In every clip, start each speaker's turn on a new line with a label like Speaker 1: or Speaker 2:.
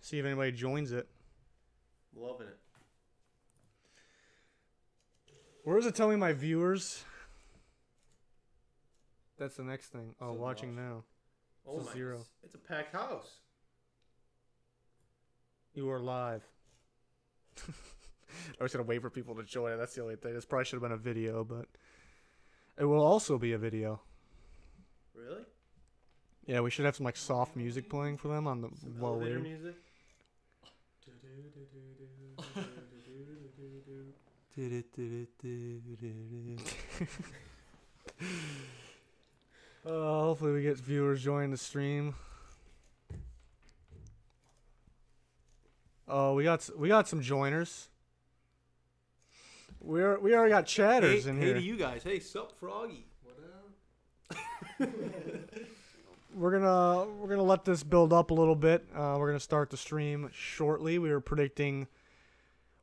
Speaker 1: See if anybody joins it.
Speaker 2: Loving it.
Speaker 1: Where is it telling my viewers? That's the next thing. Oh,
Speaker 3: So
Speaker 1: watching now.
Speaker 2: Oh
Speaker 1: It's a 0.
Speaker 2: It's a packed house.
Speaker 1: You are live. I was going to wait for people to join it. That's the only thing. This probably should have been a video, but it will also be a video.
Speaker 2: Really?
Speaker 1: Yeah, we should have some like soft music playing for them on the
Speaker 2: Some
Speaker 1: while
Speaker 2: elevator
Speaker 1: waiting.
Speaker 2: music.
Speaker 1: Hopefully we get viewers joining the stream. Oh, we got some joiners. We already got chatters in
Speaker 2: hey
Speaker 1: here.
Speaker 2: to you guys. Hey, sup, Froggy?
Speaker 3: What up?
Speaker 1: We're gonna let this build up a little bit. We're gonna start the stream shortly. We were predicting.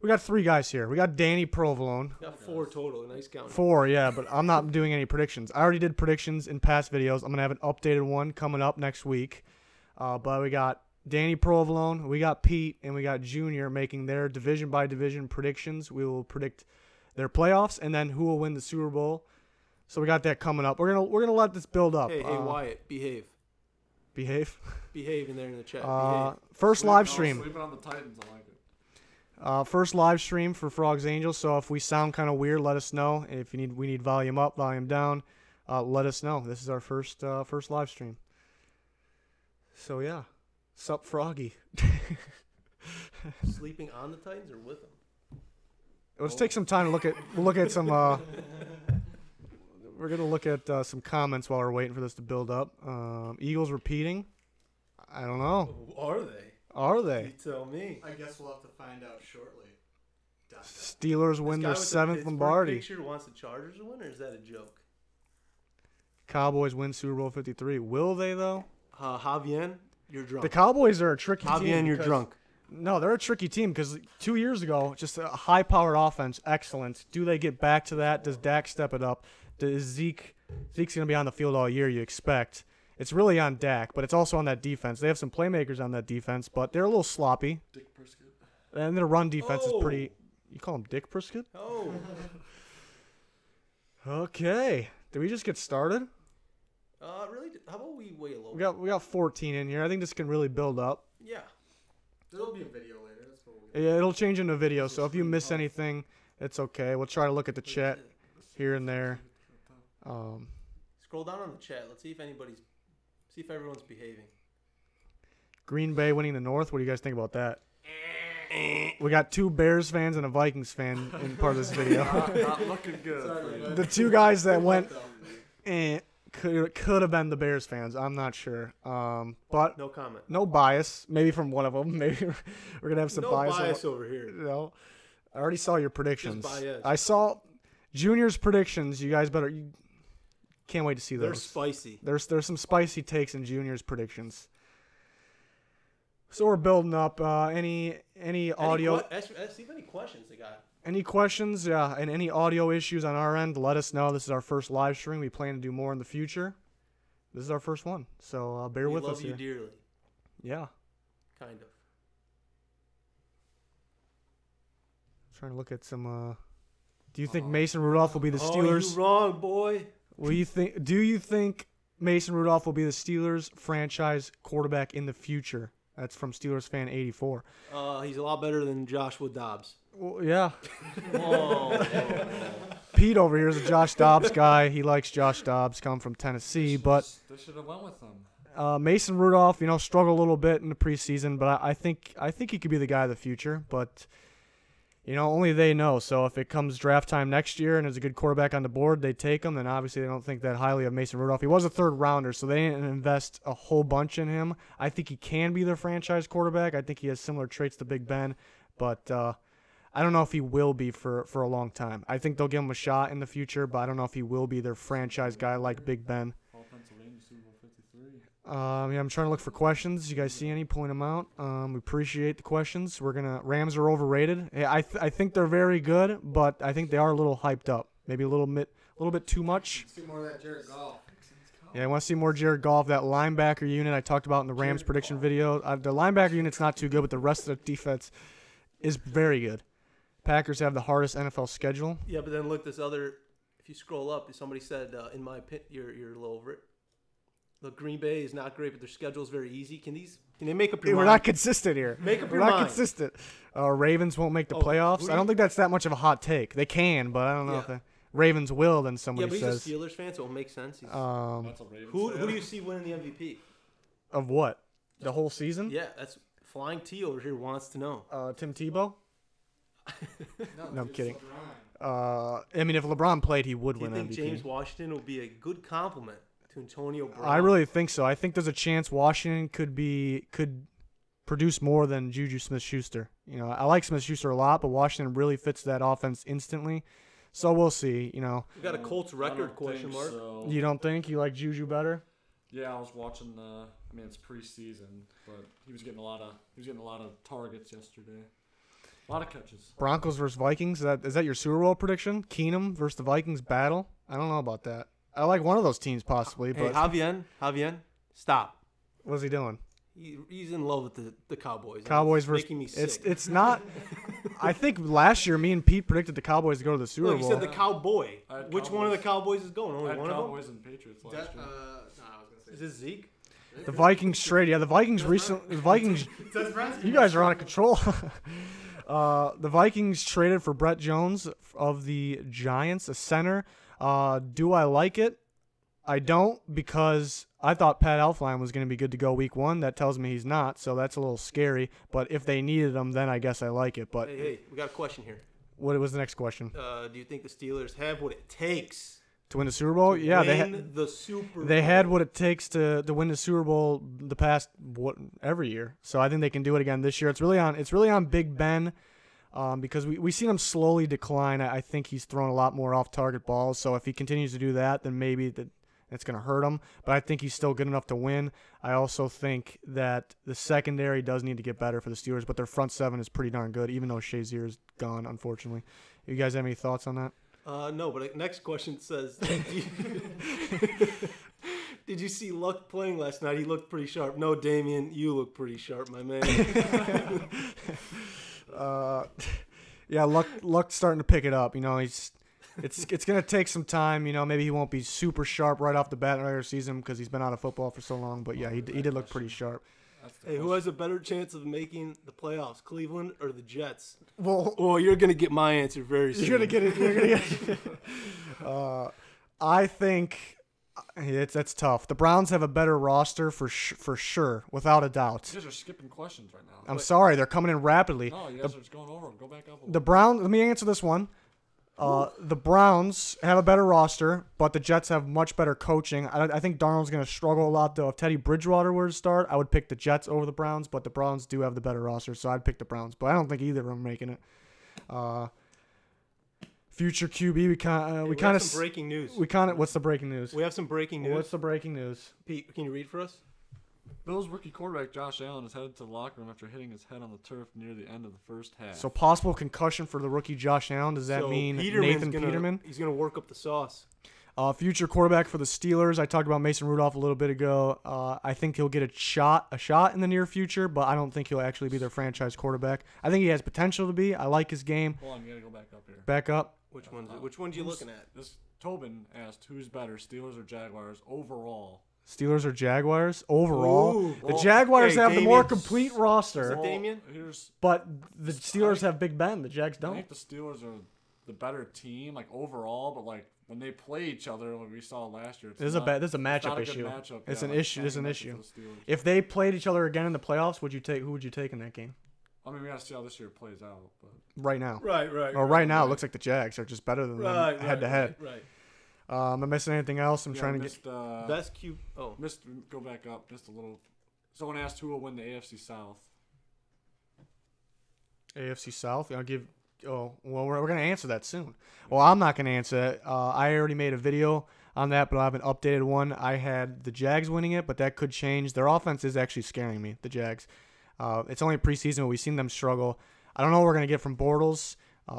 Speaker 1: We got 3 guys here. We got Danny Provolone.
Speaker 2: Got 4 total. Nice count.
Speaker 1: 4, yeah, but I'm not doing any predictions. I already did predictions in past videos. I'm gonna have an updated one coming up next week. But we got Danny Provolone, we got Pete, and we got Junior making their division by division predictions. We will predict their playoffs and then who will win the Super Bowl. So we got that coming up. We're gonna let this build up.
Speaker 2: Hey, Wyatt, behave.
Speaker 1: Behave.
Speaker 2: Behave in there in the chat. Behave.
Speaker 1: First live stream.
Speaker 3: Sleeping on the Titans, I like it.
Speaker 1: First live stream for Frogs Angels. So if we sound kind of weird, let us know. If we need volume up, volume down, let us know. This is our first live stream. So yeah, sup Froggy.
Speaker 2: Sleeping on the Titans or with them?
Speaker 1: Let's take some time to look at some. We're gonna look at some comments while we're waiting for this to build up. Eagles repeating. I don't know.
Speaker 2: Are they?
Speaker 1: Are
Speaker 2: You
Speaker 1: they?
Speaker 2: tell me.
Speaker 4: I guess we'll have to find out shortly.
Speaker 1: Steelers win their 7th Lombardi.
Speaker 2: Picture wants the Chargers to win, or is that a joke?
Speaker 1: Cowboys win Super Bowl 53. Will they though?
Speaker 2: Javier, you're drunk.
Speaker 1: The Cowboys are a tricky team.
Speaker 2: Javier, you're
Speaker 1: because-
Speaker 2: drunk.
Speaker 1: No, they're a tricky team because 2 years ago, just a high-powered offense, excellence. Do they get back to that? Does Dak step it up? Does Zeke's going to be on the field all year, you expect. It's really on Dak, but it's also on that defense. They have some playmakers on that defense, but they're a little sloppy.
Speaker 3: Dick Prescott.
Speaker 1: And their run defense is
Speaker 2: Oh.
Speaker 1: pretty – you call him Dick Prescott?
Speaker 2: Oh.
Speaker 1: Okay. Did we just get started?
Speaker 2: Really? How about we wait a little?
Speaker 1: We got 14 in here. I think this can really build up.
Speaker 2: Yeah.
Speaker 4: There'll be a video later. That's what we'll
Speaker 1: Yeah, it'll change into video, so if you miss anything, it's okay. We'll try to look at the chat here and there.
Speaker 2: Scroll down on the chat. Let's see if everyone's behaving.
Speaker 1: Green Bay winning the North. What do you guys think about that? We got 2 Bears fans and a Vikings fan in part of this video.
Speaker 3: Not looking good.
Speaker 1: The 2 guys that went could have been the Bears fans. I'm not sure. But
Speaker 2: No comment.
Speaker 1: no bias. Maybe from one of them. Maybe we're gonna have some
Speaker 2: No bias over here.
Speaker 1: No, I already saw your predictions.
Speaker 2: Just bias.
Speaker 1: I saw Junior's predictions. You guys better. You can't wait to see those.
Speaker 2: They're spicy.
Speaker 1: There's some spicy takes in Junior's predictions. So we're building up. Any audio?
Speaker 2: See if any questions they got.
Speaker 1: Any questions? Yeah, and any audio issues on our end? Let us know. This is our first live stream. We plan to do more in the future. This is our first one, so bear with us
Speaker 2: We love you
Speaker 1: here.
Speaker 2: dearly.
Speaker 1: Yeah.
Speaker 2: Kind of.
Speaker 1: Trying to look at some. Do you think Mason Rudolph will be the Steelers?
Speaker 2: Oh, you wrong, boy.
Speaker 1: Do you think Mason Rudolph will be the Steelers franchise quarterback in the future? That's from Steelers fan 84.
Speaker 2: He's a lot better than Joshua Dobbs.
Speaker 1: Well, yeah.
Speaker 2: Whoa.
Speaker 1: Pete over here is a Josh Dobbs guy. He likes Josh Dobbs, come from Tennessee. But
Speaker 3: They should have went with him.
Speaker 1: Mason Rudolph, struggled a little bit in the preseason, but I think he could be the guy of the future. But only they know. So if it comes draft time next year and there's a good quarterback on the board, they take him. Then obviously they don't think that highly of Mason Rudolph. He was a 3rd rounder, so they didn't invest a whole bunch in him. I think he can be their franchise quarterback. I think he has similar traits to Big Ben, but I don't know if he will be for a long time. I think they'll give him a shot in the future, but I don't know if he will be their franchise guy like Big Ben.
Speaker 3: Pennsylvania Super Bowl 53.
Speaker 1: Yeah, I'm trying to look for questions. You guys see any? Point them out. We appreciate the questions. Rams are overrated. Hey, I think they're very good, but I think they are a little hyped up. Maybe a little bit too much.
Speaker 4: see more of that Jared Goff.
Speaker 1: Yeah, I want to see more Jared Goff. That linebacker unit I talked about in the Rams prediction video. The linebacker unit's not too good, but the rest of the defense is very good. Packers have the hardest NFL schedule.
Speaker 2: Yeah, but then look, this other. If you scroll up, somebody said, in my opinion, your little. The Green Bay is not great, but their schedule is very easy. Can they make up your mind?
Speaker 1: We're not consistent here.
Speaker 2: Make up your
Speaker 1: We're not
Speaker 2: mind.
Speaker 1: consistent. Ravens won't make the playoffs. I don't think that's that much of a hot take. They can, but I don't know if the Ravens will. Then somebody says.
Speaker 2: Yeah, but he's a Steelers fan, so it'll make sense.
Speaker 3: That's a Ravens
Speaker 2: who
Speaker 3: fan.
Speaker 2: do you see winning the MVP?
Speaker 1: Of what? The whole season?
Speaker 2: Yeah, that's Flying T over here wants to know.
Speaker 1: Tim Tebow? No, I'm kidding.
Speaker 4: LeBron.
Speaker 1: I mean, if LeBron played, he would
Speaker 2: Do you
Speaker 1: win
Speaker 2: think
Speaker 1: MVP.
Speaker 2: James Washington will be a good compliment to Antonio Brown?
Speaker 1: I really think so. I think there's a chance Washington could produce more than Juju Smith-Schuster. You know, I like Smith-Schuster a lot, but Washington really fits that offense instantly. So we'll see. You know,
Speaker 2: We got a Colts record question mark.
Speaker 3: So.
Speaker 1: you don't think you like Juju better?
Speaker 3: Yeah, I was watching. I mean, it's preseason, but he was getting a lot of targets yesterday. A lot of catches.
Speaker 1: Broncos versus Vikings. Is that your Super Bowl prediction? Keenum versus the Vikings battle? I don't know about that. I like one of those teams possibly,
Speaker 2: Hey,
Speaker 1: but
Speaker 2: Javier, stop.
Speaker 1: what's he doing?
Speaker 2: He's in love with the Cowboys.
Speaker 1: Cowboys
Speaker 2: It's
Speaker 1: versus
Speaker 2: making me sick.
Speaker 1: it's not. I think last year me and Pete predicted the Cowboys to go to the Super
Speaker 2: Look,
Speaker 1: Bowl.
Speaker 2: you said the Cowboy.
Speaker 3: I had
Speaker 2: Which one of the
Speaker 3: Cowboys.
Speaker 2: Cowboys is going?
Speaker 3: I
Speaker 2: Only
Speaker 3: had
Speaker 2: one of them?
Speaker 3: Cowboys and Patriots last year.
Speaker 4: No, I was gonna say.
Speaker 2: Is this Zeke?
Speaker 1: The Vikings traded. Yeah, the Vikings recently. The Vikings. You guys are out of control. The Vikings traded for Brett Jones of the Giants, a center. Do I like it? I don't, because I thought Pat Elflein was going to be good to go week 1. That tells me he's not, so that's a little scary. But if they needed him, then I guess I like it. But
Speaker 2: Hey, we got a question here.
Speaker 1: what was the next question?
Speaker 2: Do you think the Steelers have what it takes
Speaker 1: To win the Super Bowl? Yeah,
Speaker 2: win the Super Bowl?
Speaker 1: they had what it takes to win the Super Bowl the past every year. So I think they can do it again this year. It's really on Big Ben. Because we seen him slowly decline. I think he's thrown a lot more off-target balls. So if he continues to do that, then maybe it's going to hurt him. But I think he's still good enough to win. I also think that the secondary does need to get better for the Steelers, but their front seven is pretty darn good, even though Shazier is gone, unfortunately. You guys have any thoughts on that?
Speaker 2: No, but next question says, did you see Luck playing last night? He looked pretty sharp. No, Damian, you look pretty sharp, my man.
Speaker 1: Yeah, Luck's starting to pick it up. You know, it's going to take some time. You know, maybe he won't be super sharp right off the bat in the regular season because he's been out of football for so long. But yeah, he did look pretty sharp.
Speaker 2: Hey, who has a better chance of making the playoffs, Cleveland or the Jets?
Speaker 1: Well,
Speaker 2: You're gonna get my answer very soon.
Speaker 1: you're gonna get it. You're gonna get it. I think that's tough. The Browns have a better roster for sure, without a doubt.
Speaker 3: You guys are skipping questions right now.
Speaker 1: I'm sorry, they're coming in rapidly.
Speaker 3: No, you guys are just going over them. Go back up.
Speaker 1: The Browns. Let me answer this one. The Browns have a better roster, but the Jets have much better coaching. I think Darnold's going to struggle a lot, though. If Teddy Bridgewater were to start, I would pick the Jets over the Browns, but the Browns do have the better roster, so I'd pick the Browns. But I don't think either of them are making it. Future QB, we kind of
Speaker 2: some breaking news.
Speaker 1: What's the breaking news?
Speaker 2: We have some breaking news.
Speaker 1: What's the breaking news?
Speaker 2: Pete, can you read for us?
Speaker 3: Bills rookie quarterback Josh Allen is headed to the locker room after hitting his head on the turf near the end of the first half.
Speaker 1: So possible concussion for the rookie Josh Allen. Does that mean Nathan Peterman?
Speaker 2: He's going to work up the sauce.
Speaker 1: Future quarterback for the Steelers. I talked about Mason Rudolph a little bit ago. I think he'll get a shot in the near future, but I don't think he'll actually be their franchise quarterback. I think he has potential to be. I like his game.
Speaker 3: Hold on, you got to go back up here.
Speaker 1: Back up.
Speaker 2: Which one's you looking at?
Speaker 3: This Tobin asked, who's better, Steelers or Jaguars overall?
Speaker 1: Steelers or Jaguars overall.
Speaker 2: Ooh.
Speaker 1: The Jaguars have the more
Speaker 2: Damian.
Speaker 1: complete
Speaker 2: Is
Speaker 1: roster,
Speaker 2: it Damian?
Speaker 1: but the Steelers have Big Ben. The Jags
Speaker 3: I
Speaker 1: don't.
Speaker 3: think the Steelers are the better team, like overall, but like when they play each other, like we saw last year,
Speaker 1: This is a matchup
Speaker 3: not a good
Speaker 1: issue.
Speaker 3: matchup.
Speaker 1: It's
Speaker 3: Yeah,
Speaker 1: an
Speaker 3: like
Speaker 1: issue. It's an
Speaker 3: matchup
Speaker 1: issue.
Speaker 3: for the Steelers.
Speaker 1: If they played each other again in the playoffs, who would you take in that game?
Speaker 3: I mean, we gotta see how this year plays out. But
Speaker 1: Right now.
Speaker 2: Right.
Speaker 1: Or right now, it looks like the Jags are just better than them head to head.
Speaker 2: Right.
Speaker 1: Am I missing anything else? I'm
Speaker 3: yeah,
Speaker 1: trying to
Speaker 3: missed,
Speaker 1: get.
Speaker 2: Best Q. Oh,
Speaker 3: go back up just a little. Someone asked who will win the AFC South.
Speaker 1: AFC South. I'll give. Oh, well, we're going to answer that soon. Well, I'm not going to answer it. I already made a video on that, but I have an updated one. I had the Jags winning it, but that could change. Their offense is actually scaring me, the Jags. It's only preseason, but we've seen them struggle. I don't know what we're going to get from Bortles.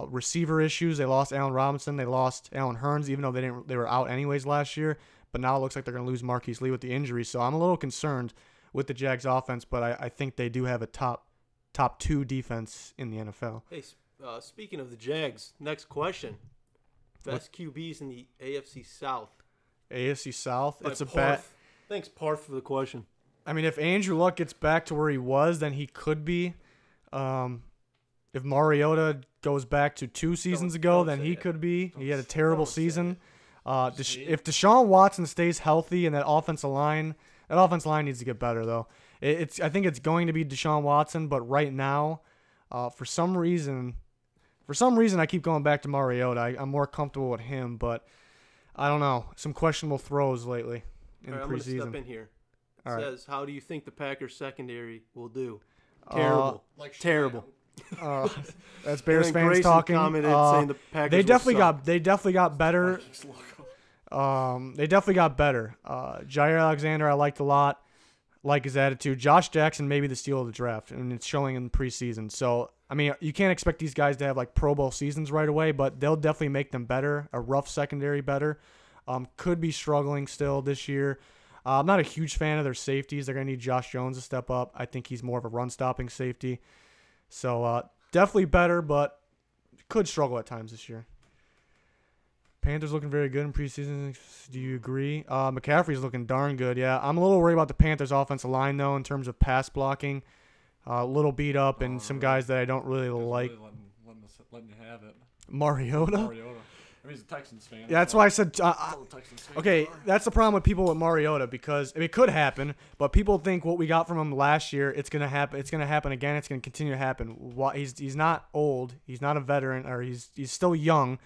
Speaker 1: Receiver issues. They lost Allen Robinson. They lost Allen Hurns, even though they were out anyways last year. but now it looks like they're going to lose Marquise Lee with the injury. So I'm a little concerned with the Jags offense, but I think they do have a top 2 defense in the NFL.
Speaker 2: Hey, speaking of the Jags, next question. Best QBs in the AFC South.
Speaker 1: AFC South,
Speaker 2: By
Speaker 1: it's a
Speaker 2: Parth.
Speaker 1: bet.
Speaker 2: Thanks, Parth, for the question.
Speaker 1: I mean, if Andrew Luck gets back to where he was, then he could be. If Mariota goes back to 2 seasons ago,
Speaker 2: don't
Speaker 1: then
Speaker 2: say
Speaker 1: he
Speaker 2: it.
Speaker 1: could be. He had a terrible
Speaker 2: don't say
Speaker 1: season. If Deshaun Watson stays healthy and that offensive line needs to get better, though. I think it's going to be Deshaun Watson, but right now, for some reason, I keep going back to Mariota. I'm more comfortable with him, but I don't know. Some questionable throws lately in
Speaker 2: All right,
Speaker 1: the
Speaker 2: I'm going to
Speaker 1: preseason.
Speaker 2: step in here. It
Speaker 1: All right.
Speaker 2: says, how do you think the Packers secondary will do? Terrible. Terrible.
Speaker 1: That's Bears
Speaker 2: And then
Speaker 1: fans
Speaker 2: Grayson
Speaker 1: talking.
Speaker 2: commented saying the Packers
Speaker 1: They
Speaker 2: will
Speaker 1: definitely
Speaker 2: suck.
Speaker 1: got better. They definitely got better. Jair Alexander, I liked a lot. Like his attitude. Josh Jackson may be the steal of the draft, and it's showing in the preseason. So, I mean, you can't expect these guys to have like Pro Bowl seasons right away, but they'll definitely make them better. A rough secondary better. Could be struggling still this year. I'm not a huge fan of their safeties. They're going to need Josh Jones to step up. I think he's more of a run-stopping safety. So, definitely better, but could struggle at times this year. Panthers looking very good in preseason. Do you agree? McCaffrey's looking darn good, yeah. I'm a little worried about the Panthers' offensive line, though, in terms of pass blocking. A little beat up and some guys that I don't really like.
Speaker 3: Really letting you have it.
Speaker 1: Mariota?
Speaker 3: I mean, he's a Texans fan.
Speaker 1: Yeah, that's why I said
Speaker 3: Texans fan.
Speaker 1: okay, that's the problem with people with Mariota because it could happen, but people think what we got from him last year, it's gonna happen. It's gonna happen again. It's gonna continue to happen. He's not old. He's not a veteran, or he's still young.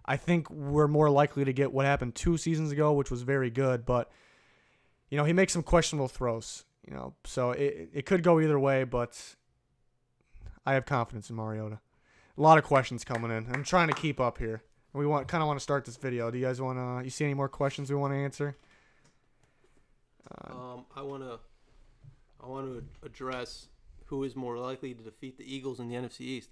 Speaker 1: I think we're more likely to get what happened 2 seasons ago, which was very good. But he makes some questionable throws. So it could go either way. But I have confidence in Mariota. A lot of questions coming in. I'm trying to keep up here. We kind of want to start this video. Do you guys want to? You see any more questions we want to answer?
Speaker 2: I want to address who is more likely to defeat the Eagles in the NFC East.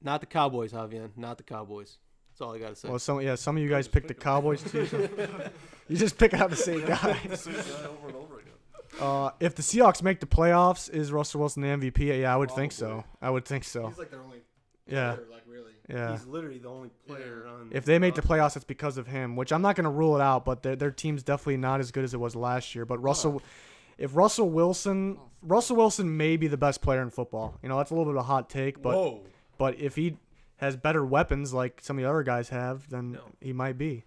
Speaker 2: Not the Cowboys, Javier. Not the Cowboys. That's all I got to say.
Speaker 1: Well, some of you guys picked the Cowboys too. So you just pick out the same guy.
Speaker 3: over and over again.
Speaker 1: If the Seahawks make the playoffs, is Russell Wilson the MVP? Yeah, I would think so. I would think so.
Speaker 4: He's like their only
Speaker 1: Yeah.
Speaker 4: player, like really.
Speaker 1: Yeah.
Speaker 2: He's literally the only player on.
Speaker 1: If they make the playoffs, it's because of him, which I'm not going to rule it out, but their team's definitely not as good as it was last year. But if Russell Wilson may be the best player in football. That's a little bit of a hot take, but if he has better weapons like some of the other guys have, then he might be.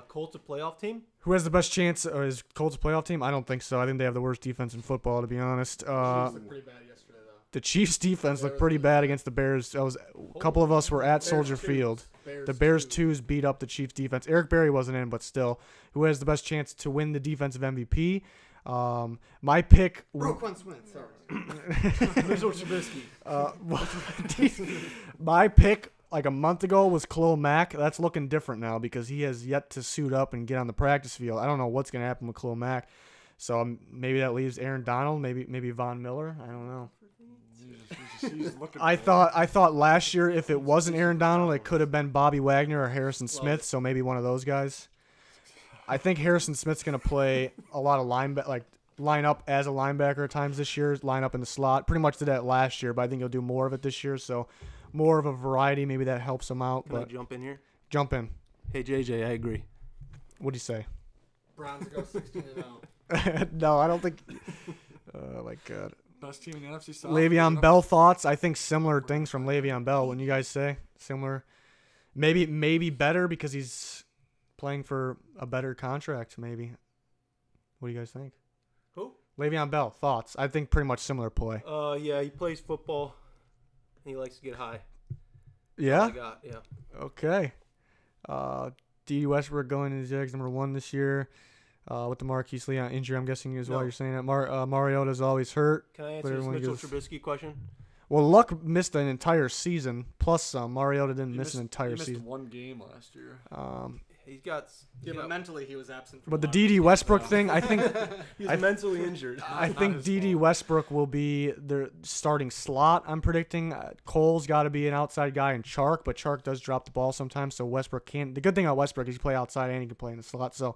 Speaker 2: Colts a playoff team?
Speaker 1: Who has the best chance? Is Colts a playoff team? I don't think so. I think they have the worst defense in football, to be honest.
Speaker 4: Chiefs looked pretty bad yesterday, though.
Speaker 1: The Chiefs' defense looked pretty bad against the Bears. A couple of us were at Soldier Field. The Bears twos beat up the Chiefs' defense. Eric Berry wasn't in, but still. Who has the best chance to win the defensive MVP? My pick.
Speaker 4: Wentz, sorry.
Speaker 2: Mitchell Trubisky.
Speaker 1: My pick like a month ago was Khalil Mack. That's looking different now because he has yet to suit up and get on the practice field. I don't know what's going to happen with Khalil Mack. So maybe that leaves Aaron Donald, maybe Von Miller. I don't know. I thought last year if it wasn't Aaron Donald, it could have been Bobby Wagner or Harrison Smith. So maybe one of those guys. I think Harrison Smith's going to play a lot of line up as a linebacker at times this year, line up in the slot. Pretty much did that last year, but I think he'll do more of it this year. So more of a variety, maybe that helps him out.
Speaker 2: Can I jump in here?
Speaker 1: Jump in.
Speaker 2: Hey, JJ, I agree.
Speaker 1: What'd you say?
Speaker 4: Browns go 16-0.
Speaker 1: No, I don't think. Oh, my God.
Speaker 3: Best team in the NFC South.
Speaker 1: Le'Veon Bell thoughts? I think similar things from Le'Veon Bell. When you guys say similar, maybe better because he's playing for a better contract. Maybe. What do you guys think?
Speaker 2: Who?
Speaker 1: Le'Veon Bell thoughts? I think pretty much similar play.
Speaker 2: Yeah, he plays football. He likes to get high.
Speaker 1: Yeah.
Speaker 2: Yeah.
Speaker 1: Okay. D. Westbrook going to the Jags #1 this year. With the Marquise Lee injury, I'm guessing is why you're saying that. Mariota's always hurt.
Speaker 2: Can I answer this Mitchell Trubisky question?
Speaker 1: Well, Luck missed an entire season, plus some. Mariota didn't miss an entire season.
Speaker 3: He missed one game last year.
Speaker 2: He's got.
Speaker 4: But mentally he was absent.
Speaker 1: But the D. Westbrook thing, I think.
Speaker 2: He's mentally injured.
Speaker 1: I think D. Westbrook will be their starting slot. I'm predicting. Cole's got to be an outside guy, and but Chark does drop the ball sometimes, so Westbrook can't. The good thing about Westbrook is he can play outside and he can play in the slot. So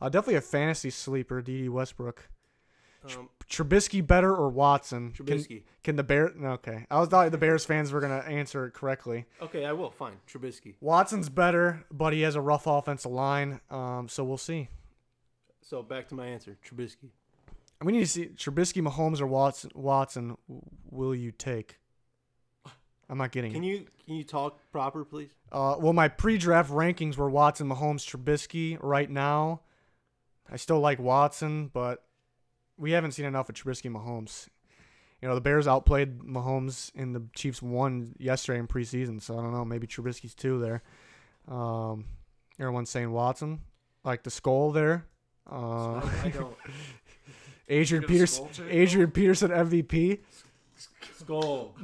Speaker 1: Definitely a fantasy sleeper, D.D. Westbrook.
Speaker 2: Trubisky.
Speaker 1: Trubisky better or Watson?
Speaker 2: Trubisky.
Speaker 1: Can the Bears? Okay, I was thought the Bears fans were gonna answer it correctly.
Speaker 2: Okay, I will. Fine. Trubisky.
Speaker 1: Watson's better, but he has a rough offensive line. So we'll see.
Speaker 2: So back to my answer. Trubisky.
Speaker 1: We need to see Trubisky, Mahomes, or Watson. Will you take? I'm not getting it.
Speaker 2: Can you talk proper, please?
Speaker 1: Well, my pre-draft rankings were Watson, Mahomes, Trubisky. Right now, I still like Watson, but we haven't seen enough of Trubisky and Mahomes. You know, the Bears outplayed Mahomes and the Chiefs won yesterday in preseason, so I don't know. Maybe Trubisky's 2 there. Everyone's saying Watson. Like the skull there.
Speaker 2: I don't.
Speaker 1: Adrian Peterson MVP.
Speaker 2: Skull.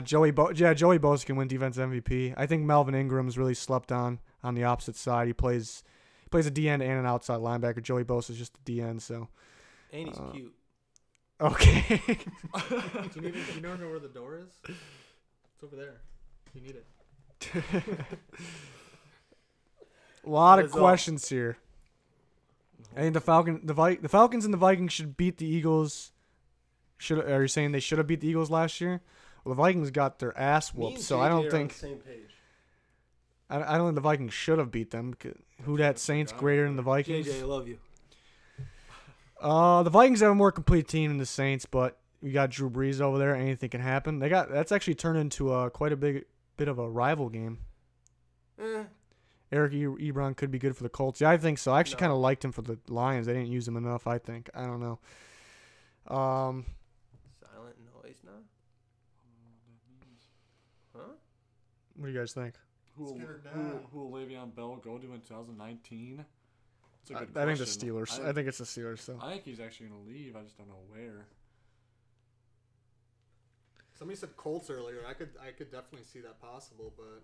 Speaker 1: Joey Bosa can win defense MVP. I think Melvin Ingram's really slept on the opposite side. He plays a D end and an outside linebacker. Joey Bosa's just a D end, so.
Speaker 2: And he's cute.
Speaker 1: Okay.
Speaker 4: Do you know where the door is? It's over there. You need it.
Speaker 1: A lot of questions here. I think the Falcons and the Vikings should beat the Eagles. Are you saying they should have beat the Eagles last year? Well, the Vikings got their ass whooped, so I don't think.
Speaker 2: On the same page.
Speaker 1: I don't think the Vikings should have beat them. Who that Saints greater than the Vikings?
Speaker 2: JJ, I love you.
Speaker 1: The Vikings have a more complete team than the Saints, but you got Drew Brees over there. Anything can happen. That's actually turned into quite a bit of a rival game. Eric Ebron could be good for the Colts. Yeah, I think so. I actually kind of liked him for the Lions. They didn't use him enough, I think. I don't know.
Speaker 2: Silent noise now? Huh?
Speaker 1: What do you guys think?
Speaker 3: Who will Le'Veon Bell go to in 2019? It's a good
Speaker 1: I think the
Speaker 3: question.
Speaker 1: Steelers. I think it's the Steelers, though.
Speaker 3: I think he's actually going to leave. I just don't know where.
Speaker 4: Somebody said Colts earlier. I could definitely see that possible, but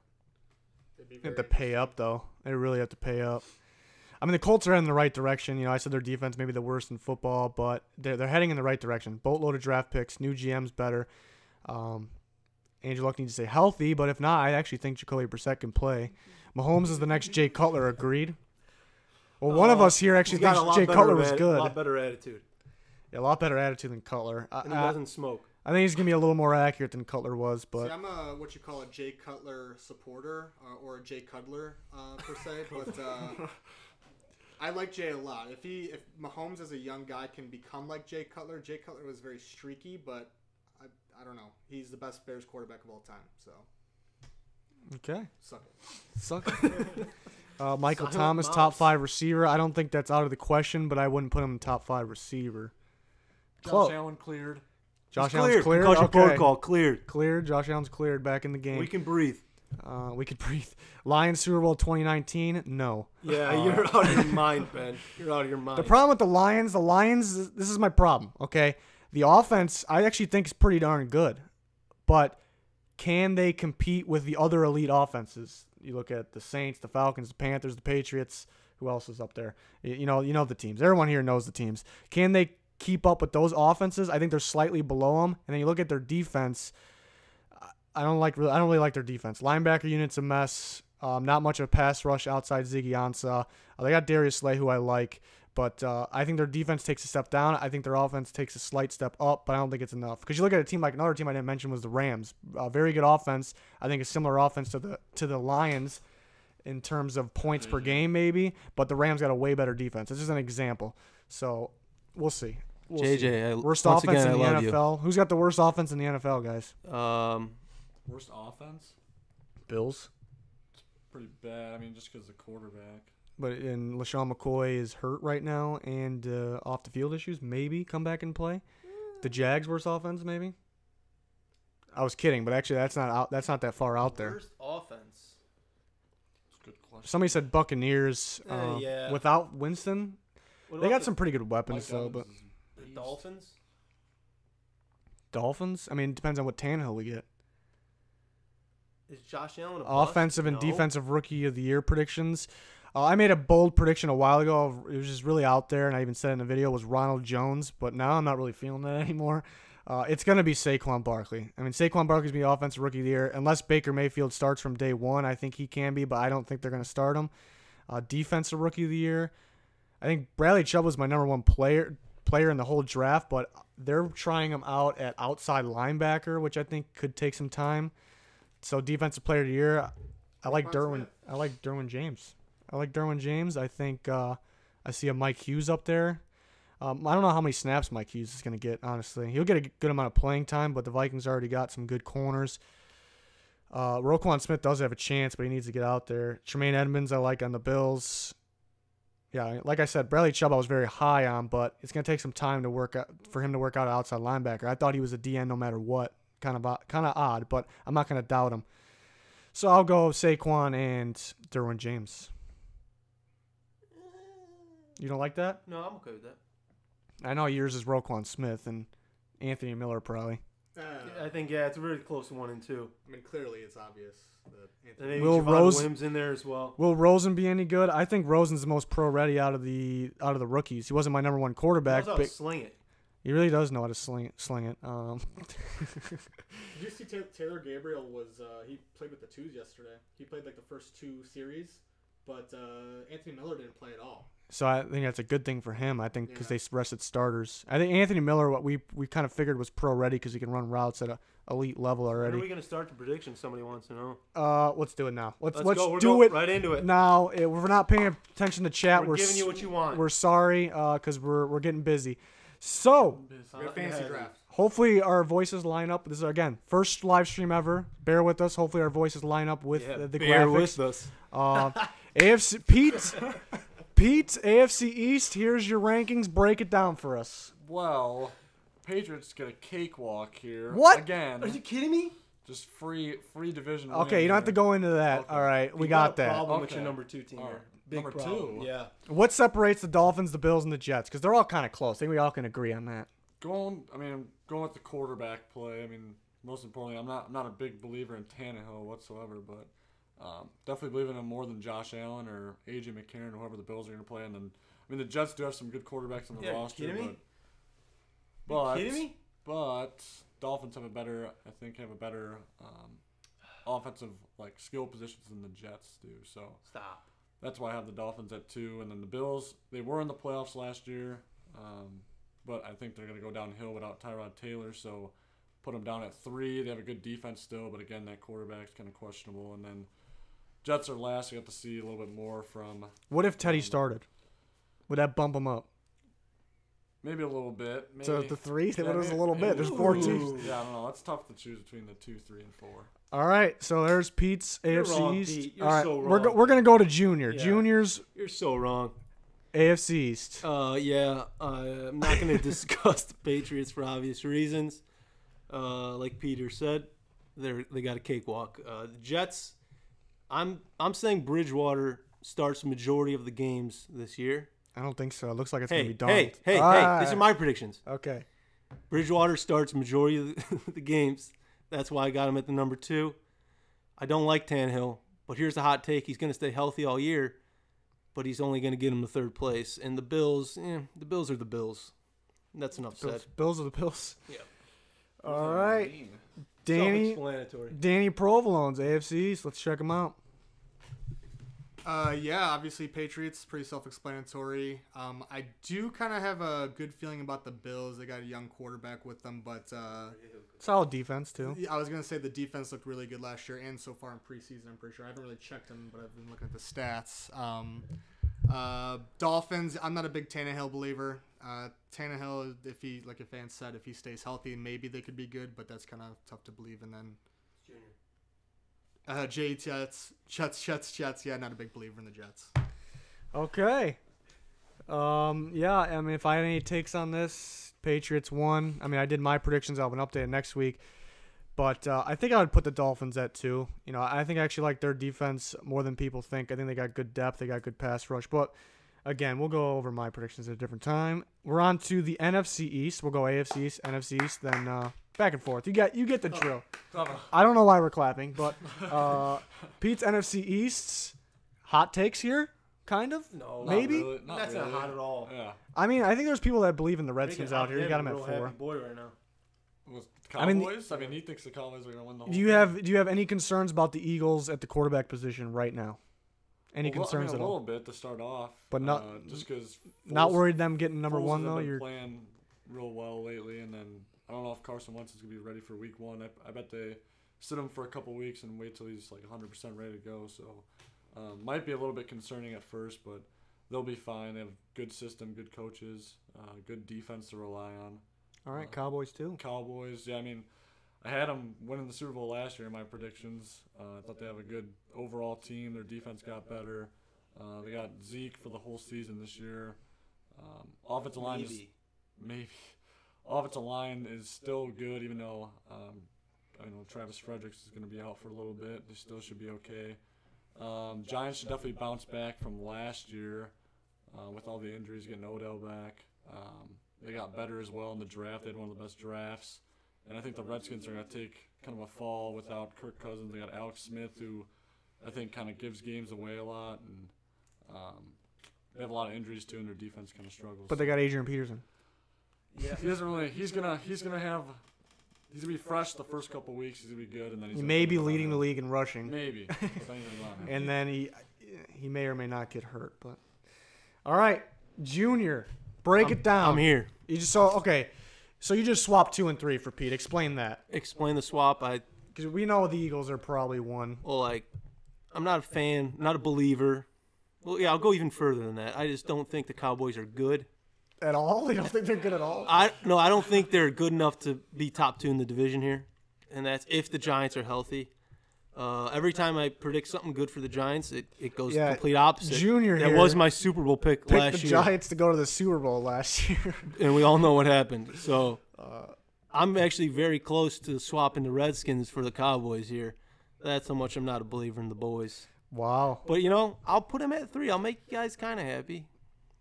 Speaker 4: it'd be
Speaker 1: They
Speaker 4: very
Speaker 1: have to pay up, though. They really have to pay up. I mean, the Colts are in the right direction. You know, I said their defense may be the worst in football, but they're heading in the right direction. Boatload of draft picks, new GM's better. Andrew Luck needs to stay healthy, but if not, I actually think Jacoby Brissett can play. Mahomes is the next Jay Cutler, agreed? Well, one of us here actually thinks Jay Cutler was good.
Speaker 2: A lot better attitude.
Speaker 1: Yeah, a lot better attitude than Cutler.
Speaker 2: And he doesn't smoke.
Speaker 1: I think he's going to be a little more accurate than Cutler was. But
Speaker 4: See, I'm what you call a Jay Cutler supporter, or a Jay Cutler, per se. But I like Jay a lot. If Mahomes as a young guy can become like Jay Cutler was very streaky, but I don't know. He's the best Bears quarterback of all time. So
Speaker 1: okay,
Speaker 4: suck
Speaker 1: it. Michael
Speaker 2: Silent
Speaker 1: Thomas,
Speaker 2: mouse.
Speaker 1: top 5 receiver. I don't think that's out of the question, but I wouldn't put him in top 5 receiver. Close.
Speaker 3: Josh Allen cleared.
Speaker 1: Josh Allen's cleared.
Speaker 2: Concussion
Speaker 1: Okay.
Speaker 2: protocol cleared.
Speaker 1: Cleared. Josh Allen's cleared. Back in the game.
Speaker 2: We can breathe.
Speaker 1: We could breathe. Lions Super Bowl 2019. No.
Speaker 2: Yeah, you're out of your mind, Ben. You're out of your mind.
Speaker 1: The problem with the Lions, this is my problem. Okay, the offense I actually think is pretty darn good, but can they compete with the other elite offenses? You look at the Saints, the Falcons, the Panthers, the Patriots. Who else is up there? You know the teams. Everyone here knows the teams. Can they keep up with those offenses? I think they're slightly below them. And then you look at their defense. I don't really like their defense. Linebacker unit's a mess. Not much of a pass rush outside Ziggy Ansah. They got Darius Slay, who I like, but I think their defense takes a step down. I think their offense takes a slight step up, but I don't think it's enough. Because you look at a team like another team I didn't mention was the Rams. Very good offense. I think a similar offense to the Lions in terms of points per game, maybe. But the Rams got a way better defense. This is an example. So we'll see. Worst offense in the NFL. Who's got the worst offense in the NFL, guys?
Speaker 3: Worst offense?
Speaker 1: Bills.
Speaker 3: It's pretty bad. I mean, just because the quarterback.
Speaker 1: But LaShawn McCoy is hurt right now and off the field issues. Maybe come back and play. The Jags' worst offense, maybe. I was kidding, but actually that's not that far out there.
Speaker 2: Worst offense.
Speaker 3: It's a good question.
Speaker 1: Somebody said Buccaneers
Speaker 2: Yeah.
Speaker 1: without Winston.
Speaker 2: What
Speaker 1: They
Speaker 2: about
Speaker 1: got some pretty good weapons,
Speaker 3: Mike
Speaker 1: though.
Speaker 3: Evans
Speaker 1: But
Speaker 3: is a
Speaker 2: the
Speaker 3: beast.
Speaker 2: Dolphins.
Speaker 1: Dolphins? I mean, it depends on what Tannehill we get.
Speaker 2: Is Josh Allen a bust?
Speaker 1: Offensive and
Speaker 2: No.
Speaker 1: defensive rookie of the year predictions. I made a bold prediction a while ago. It was just really out there, and I even said in the video, was Ronald Jones. But now I'm not really feeling that anymore. It's going to be Saquon Barkley. I mean, Saquon Barkley's going to be offensive rookie of the year. Unless Baker Mayfield starts from day one, I think he can be, but I don't think they're going to start him. Defensive Rookie of the Year. I think Bradley Chubb was my number one player in the whole draft, but they're trying him out at outside linebacker, which I think could take some time. So Defensive Player of the Year, I like Derwin James. I think I see a Mike Hughes up there. I don't know how many snaps Mike Hughes is going to get, honestly. He'll get a good amount of playing time, but the Vikings already got some good corners. Roquan Smith does have a chance, but he needs to get out there. Tremaine Edmonds I like on the Bills. Yeah, like I said, Bradley Chubb I was very high on, but it's going to take some time for him to work out an outside linebacker. I thought he was a DN no matter what. Kind of odd, but I'm not going to doubt him. So I'll go Saquon and Derwin James. You don't like that?
Speaker 2: No, I'm okay with that.
Speaker 1: I know yours is Roquan Smith and Anthony Miller probably.
Speaker 2: I think, it's a really close 1 and 2.
Speaker 4: I mean, clearly it's obvious that
Speaker 2: And maybe
Speaker 1: Will
Speaker 2: Javon Williams in there as well.
Speaker 1: Will Rosen be any good? I think Rosen's the most pro-ready out of the rookies. He wasn't my number one quarterback,
Speaker 2: He knows how
Speaker 1: but
Speaker 2: to sling it.
Speaker 1: he really does know how to sling it.
Speaker 4: Did you see Taylor Gabriel he played with the twos yesterday? He played like the first 2 series, but Anthony Miller didn't play at all.
Speaker 1: So I think that's a good thing for him. I think because they rested starters. I think Anthony Miller, what we kind of figured was pro-ready because he can run routes at a elite level already.
Speaker 2: When are we going to start the prediction? Somebody wants to know.
Speaker 1: Let's do it now. Let's
Speaker 2: go.
Speaker 1: do it
Speaker 2: right into it.
Speaker 1: now. We're not paying attention to chat.
Speaker 2: We're giving you what you want.
Speaker 1: We're sorry because we're getting busy. So
Speaker 4: We have fantasy draft.
Speaker 1: hopefully our voices line up. This is again first live stream ever. Bear with us. Hopefully our voices line up with the
Speaker 2: bear
Speaker 1: graphics.
Speaker 2: with us.
Speaker 1: AFC Pete, AFC East. Here's your rankings. Break it down for us.
Speaker 3: Well, Patriots get a cakewalk here.
Speaker 1: What?
Speaker 3: Again.
Speaker 2: Are you kidding me?
Speaker 3: Just free division.
Speaker 1: Okay,
Speaker 3: win
Speaker 1: you don't have to
Speaker 3: here.
Speaker 1: go into that.
Speaker 3: Okay.
Speaker 1: All right, we
Speaker 2: You
Speaker 1: got
Speaker 2: a
Speaker 1: that.
Speaker 2: problem with
Speaker 3: Okay.
Speaker 2: your number 2 team
Speaker 3: All
Speaker 2: here.
Speaker 3: right.
Speaker 2: Big
Speaker 3: Number
Speaker 2: problem.
Speaker 3: 2.
Speaker 2: Yeah.
Speaker 1: What separates the Dolphins, the Bills, and the Jets? Because they're all kind of close. I think we all can agree on that.
Speaker 3: Going with the quarterback play. I mean, most importantly, I'm not a big believer in Tannehill whatsoever, but definitely believe in him more than Josh Allen or AJ McCarron or whoever the Bills are going to play. And then, the Jets do have some good quarterbacks on the roster.
Speaker 2: You kidding me?
Speaker 3: But
Speaker 2: You kidding me?
Speaker 3: But Dolphins have a better offensive skill positions than the Jets do. So
Speaker 2: Stop.
Speaker 3: that's why I have the Dolphins at 2. And then the Bills, they were in the playoffs last year, but I think they're going to go downhill without Tyrod Taylor. So put them down at 3. They have a good defense still, but again, that quarterback's kind of questionable. And then Jets are last. We have to see a little bit more from.
Speaker 1: What if Teddy started? Would that bump him up?
Speaker 3: Maybe a little bit. Maybe.
Speaker 1: So the 3?
Speaker 3: Yeah,
Speaker 1: What is a
Speaker 3: maybe-
Speaker 1: little bit? There's 4 teams.
Speaker 3: Yeah, I don't know. It's tough to choose between the 2, 3, and 4.
Speaker 1: All right, so there's Pete's
Speaker 2: You're
Speaker 1: AFC
Speaker 2: wrong,
Speaker 1: East.
Speaker 2: Pete. You're
Speaker 1: All right,
Speaker 2: so
Speaker 1: we're
Speaker 2: wrong.
Speaker 1: going to go to Junior.
Speaker 2: Yeah.
Speaker 1: Junior's
Speaker 2: You're so wrong.
Speaker 1: AFC East.
Speaker 2: I'm not going to discuss the Patriots for obvious reasons. Like Peter said, they got a cakewalk. The Jets, I'm saying Bridgewater starts majority of the games this year.
Speaker 1: I don't think so. It looks like it's going to be done.
Speaker 2: Hey, these are my predictions.
Speaker 1: Okay.
Speaker 2: Bridgewater starts majority of the games. That's why I got him at the number 2. I don't like Tannehill, but here's the hot take. He's going to stay healthy all year, but he's only going to get him to 3rd place. And the Bills are the Bills. That's enough said.
Speaker 1: Bills are the Bills.
Speaker 2: Yeah.
Speaker 1: All right. Danny
Speaker 2: Self-explanatory.
Speaker 1: Provolone's AFC East. Let's check him out.
Speaker 4: Obviously Patriots, pretty self-explanatory. I do kind of have a good feeling about the Bills. They got a young quarterback with them, but
Speaker 1: Solid defense, too.
Speaker 4: I was going to say the defense looked really good last year and so far in preseason, I'm pretty sure. I haven't really checked them, but I've been looking at the stats. Dolphins, I'm not a big Tannehill believer. Tannehill, if Vance said, if he stays healthy, maybe they could be good, but that's kind of tough to believe. And then Jets. Yeah, not a big believer in the Jets.
Speaker 1: Okay. If I had any takes on this, Patriots won. I did my predictions. I'll have an update next week. But I think I would put the Dolphins at 2. I think I actually like their defense more than people think. I think they got good depth. They got good pass rush. But, again, we'll go over my predictions at a different time. We're on to the NFC East. We'll go AFC East, NFC East, then back and forth. You get the drill. I don't know why we're clapping, but Pete's NFC East's hot takes here, kind of.
Speaker 2: No,
Speaker 1: maybe.
Speaker 3: Not really,
Speaker 2: That's not hot at all.
Speaker 3: Yeah.
Speaker 1: I think there's people that believe in the Redskins out here. You got them at 4.
Speaker 2: Happy boy right now.
Speaker 3: Was Cowboys? He thinks the Cowboys are going to win the whole
Speaker 1: Do you have any concerns about the Eagles at the quarterback position right now? Any concerns
Speaker 3: a
Speaker 1: at all?
Speaker 3: little bit to start off,
Speaker 1: But not
Speaker 3: just because
Speaker 1: not worried them getting number one though.
Speaker 3: You're playing real well lately, and then I don't know if Carson Wentz is gonna be ready for Week 1. I bet they sit him for a couple weeks and wait till he's like 100% ready to go. So might be a little bit concerning at first, but they'll be fine. They have good system, good coaches, good defense to rely on.
Speaker 1: All right, Cowboys too.
Speaker 3: Cowboys, yeah. I mean, I had them winning the Super Bowl last year in my predictions. I thought they have a good overall team. Their defense got better. They got Zeke for the whole season this year. Offensive line maybe. Offensive line is still good, even though Travis Fredericks is going to be out for a little bit. They still should be okay. Giants should definitely bounce back from last year with all the injuries, getting Odell back. They got better as well in the draft. They had one of the best drafts. And I think the Redskins are going to take kind of a fall without Kirk Cousins. They got Alex Smith, who I think kind of gives games away a lot. And they have a lot of injuries, too, and their defense kind of struggles.
Speaker 1: But they got Adrian Peterson.
Speaker 3: Yeah, he doesn't really. He's gonna be fresh the first couple weeks. He's gonna be good, and then
Speaker 1: he may be leading the league in rushing.
Speaker 3: Maybe.
Speaker 1: And then he may or may not get hurt. But all right, Junior, break it down.
Speaker 2: I'm here.
Speaker 1: You just saw okay. So you just swapped 2 and 3 for Pete. Explain that.
Speaker 2: Explain the swap.
Speaker 1: Because we know the Eagles are probably one.
Speaker 2: Well, I'm not a fan, not a believer. Well, yeah, I'll go even further than that. I just don't think the Cowboys are good.
Speaker 1: At all? You don't think they're good at all?
Speaker 2: I don't think they're good enough to be top 2 in the division here, and that's if the Giants are healthy. Every time I predict something good for the Giants, it goes the complete opposite.
Speaker 1: Junior
Speaker 2: that was my Super Bowl pick last year.
Speaker 1: Picked the Giants to go to the Super Bowl last year.
Speaker 2: And we all know what happened. So I'm actually very close to swapping the Redskins for the Cowboys here. That's how much I'm not a believer in the boys.
Speaker 1: Wow.
Speaker 2: But, I'll put them at 3. I'll make you guys kind of happy.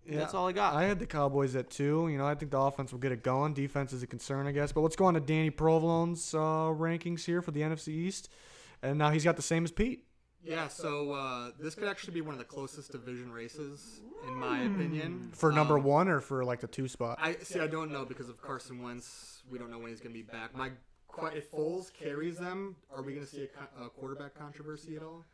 Speaker 2: Yeah, that's all I got.
Speaker 1: I had the Cowboys at 2. I think the offense will get it going. Defense is a concern, I guess. But let's go on to Danny Provolone's rankings here for the NFC East. And now he's got the same as Pete.
Speaker 4: Yeah, so this could actually be one of the closest division races, in my opinion.
Speaker 1: For number 1 or for, the 2 spot?
Speaker 4: I don't know because of Carson Wentz. We don't know when he's going to be back. If Foles carries them, are we going to see a quarterback controversy at all?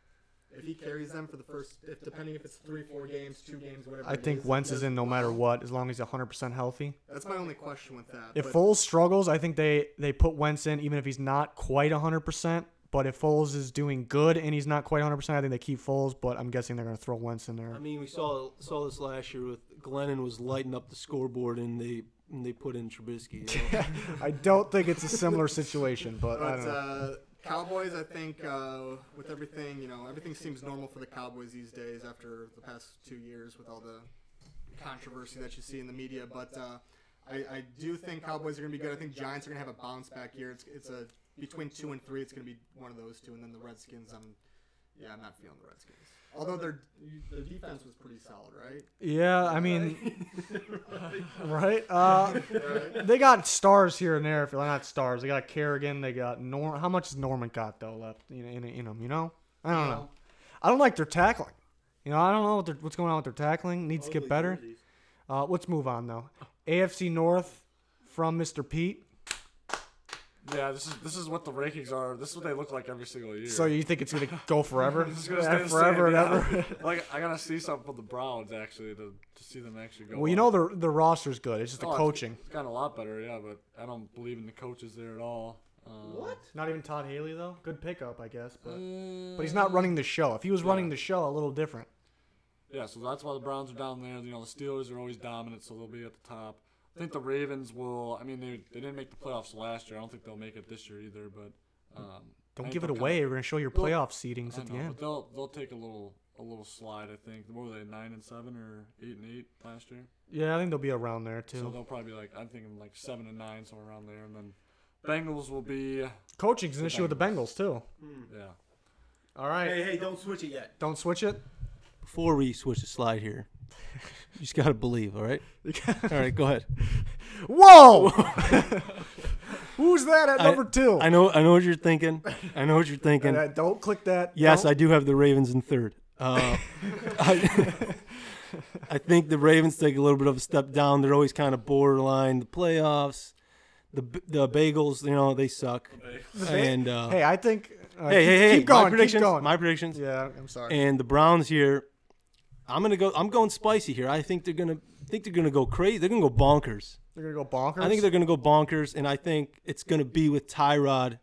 Speaker 4: If he carries them for the first, depending if it's 3, 4 games, 2 games, whatever.
Speaker 1: I think Wentz is in no matter what, as long as he's 100% healthy.
Speaker 4: That's my only question with that.
Speaker 1: If Foles struggles, I think they put Wentz in, even if he's not quite 100%. But if Foles is doing good and he's not quite 100%, I think they keep Foles. But I'm guessing they're going to throw Wentz in there.
Speaker 2: I mean, we saw this last year with Glennon was lighting up the scoreboard and they put in Trubisky.
Speaker 1: I don't think it's a similar situation, but I don't know.
Speaker 4: Cowboys, I think, with everything, everything seems normal for the Cowboys these days after the past 2 years with all the controversy that you see in the media. But I do think Cowboys are going to be good. I think Giants are going to have a bounce back year. It's between 2 and 3. It's going to be one of those 2, and then the Redskins. I'm not feeling the Redskins. Although their defense was pretty solid, right?
Speaker 1: Yeah, I mean, right? They got stars here and there. If they're not stars, they got Kerrigan. They got Norm. How much has Norman got though left? In them. I don't know. I don't like their tackling. I don't know what's going on with their tackling. Needs to get better. Let's move on though. AFC North from Mr. Pete.
Speaker 3: Yeah, this is what the rankings are. This is what they look like every single year.
Speaker 1: So you think it's gonna go forever?
Speaker 3: It's gonna stay
Speaker 1: forever and ever.
Speaker 3: I gotta see something from the Browns actually to see them actually go.
Speaker 1: Well, the roster's good. It's just the coaching.
Speaker 3: It's gotten a lot better, yeah. But I don't believe in the coaches there at all.
Speaker 1: What? Not even Todd Haley though. Good pickup, I guess. But he's not running the show. If he was running the show, a little different.
Speaker 3: Yeah, so that's why the Browns are down there. The Steelers are always dominant, so they'll be at the top. I think the Ravens will. I mean, they didn't make the playoffs last year. I don't think they'll make it this year either. But
Speaker 1: don't give it away. We're gonna show your playoff seedings at the end.
Speaker 3: But they'll take a little slide. I think. What were they, 9-7 or 8-8 last year?
Speaker 1: Yeah, I think they'll be around there too.
Speaker 3: So they'll probably be I'm thinking 7-9, somewhere around there, and then Bengals will be.
Speaker 1: Coaching's an issue with the Bengals too.
Speaker 3: Yeah.
Speaker 1: All right.
Speaker 4: Hey, don't switch it yet.
Speaker 1: Don't switch it.
Speaker 2: Before we switch the slide here. You just gotta believe, all right? All right, go ahead.
Speaker 1: Whoa! Who's that at number 2?
Speaker 2: I know what you're thinking.
Speaker 1: Don't click that.
Speaker 2: Yes, I do have the Ravens in 3rd. I think the Ravens take a little bit of a step down. They're always kind of borderline. The playoffs, the Bagels, they suck.
Speaker 1: Hey, I think
Speaker 2: Hey.
Speaker 1: Keep going.
Speaker 2: My predictions.
Speaker 1: Keep going.
Speaker 2: My predictions.
Speaker 1: Yeah, I'm sorry.
Speaker 2: And the Browns here, I'm going spicy here. I think they're gonna go crazy. They're gonna go bonkers.
Speaker 1: They're going to go bonkers?
Speaker 2: I think they're gonna go bonkers, and I think it's gonna be with Tyrod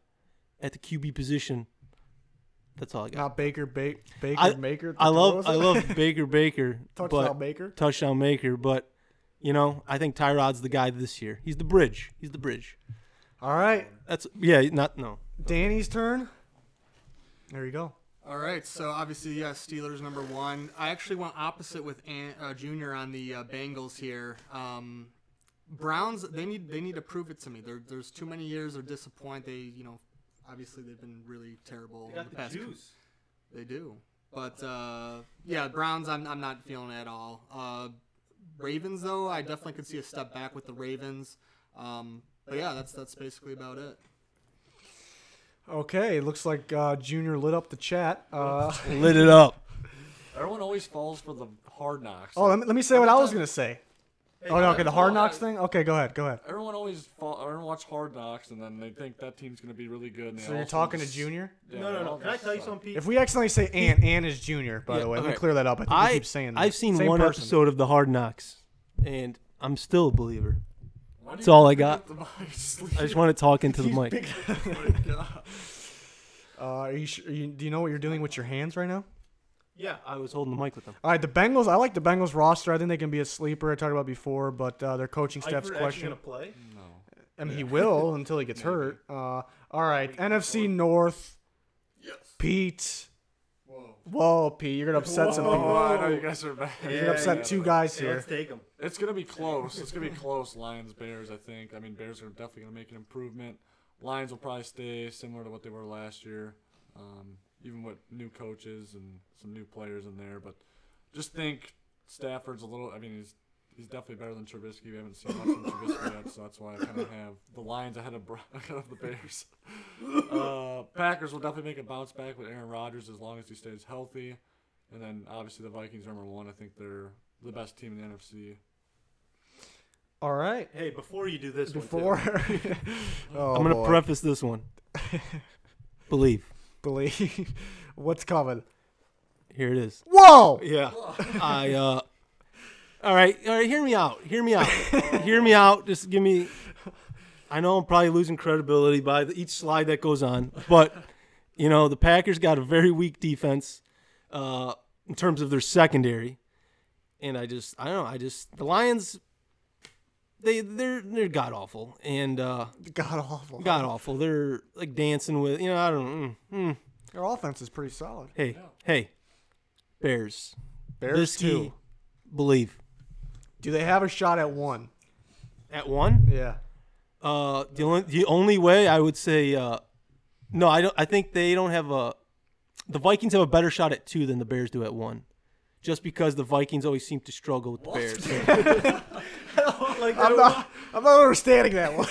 Speaker 2: at the QB position. That's all I got.
Speaker 1: Not Baker Maker.
Speaker 2: I love Baker.
Speaker 1: Touchdown Maker.
Speaker 2: But I think Tyrod's the guy this year. He's the bridge.
Speaker 1: All right.
Speaker 2: Danny's
Speaker 1: turn. There you go.
Speaker 4: All right, so obviously, Steelers number 1. I actually went opposite with Junior on the Bengals here. Browns, they need to prove it to me. There's too many years they're disappointed. They, obviously they've been really terrible.
Speaker 2: They got the juice.
Speaker 4: They do, but Browns, I'm not feeling it at all. Ravens though, I definitely could see a step back with the Ravens. But yeah, that's basically about it.
Speaker 1: Okay, looks like Junior lit up the chat.
Speaker 2: Lit it up.
Speaker 3: Everyone always falls for the hard knocks.
Speaker 1: Oh, let me say what I was going to say. The hard knocks thing? Okay, go ahead.
Speaker 3: Everyone watch Hard Knocks, and then they think that team's going to be really good. And
Speaker 1: so you're talking to Junior?
Speaker 3: Yeah,
Speaker 2: no. Can I tell you something, Pete?
Speaker 1: If we accidentally say Ann is Junior, by the way, let me clear that up. I think we keep saying that.
Speaker 2: I've seen
Speaker 1: Same
Speaker 2: one
Speaker 1: person.
Speaker 2: episode of the Hard Knocks, and I'm still a believer. That's all I got. I just want to talk into the mic.
Speaker 1: Do you know what you're doing with your hands right now?
Speaker 2: Yeah, I was holding the mic with them.
Speaker 1: All right, the Bengals. I like the Bengals roster. I think they can be a sleeper. I talked about before, but their coaching staff's questionable.
Speaker 2: Play?
Speaker 3: No.
Speaker 1: I mean, he will until he gets hurt. All right, NFC North.
Speaker 4: Yes.
Speaker 1: Pete. Whoa, Pete, you're gonna upset some people.
Speaker 3: I know you guys are bad.
Speaker 1: You're gonna upset two guys here.
Speaker 2: Let's take them.
Speaker 3: It's gonna be close. Lions, Bears. I think. I mean, Bears are definitely gonna make an improvement. Lions will probably stay similar to what they were last year. Even with new coaches and some new players in there. But just think Stafford's a little – I mean, he's definitely better than Trubisky. We haven't seen much from Trubisky yet, so that's why I kind of have the Lions ahead of the Bears. Packers will definitely make a bounce back with Aaron Rodgers as long as he stays healthy. And then, obviously, the Vikings are number 1. I think they're the best team in the NFC.
Speaker 1: All right.
Speaker 2: Hey, before you do this
Speaker 1: I'm
Speaker 2: going to preface this one. Believe.
Speaker 1: What's coming?
Speaker 2: Here it is.
Speaker 1: Whoa!
Speaker 2: Yeah. All right, hear me out. Hear me out. Just give me I know I'm probably losing credibility by each slide that goes on, but the Packers got a very weak defense in terms of their secondary. And I don't know, the Lions they're god awful, and god awful. They're like dancing with I don't know.
Speaker 1: Their offense is pretty solid.
Speaker 2: Hey, Bears
Speaker 1: too.
Speaker 2: Believe.
Speaker 1: Do they have a shot at 1?
Speaker 2: At 1?
Speaker 1: Yeah.
Speaker 2: The only way I would say no. I don't. I think they don't have the Vikings have a better shot at 2 than the Bears do at 1. Just because the Vikings always seem to struggle with the Bears.
Speaker 1: I'm not understanding that one.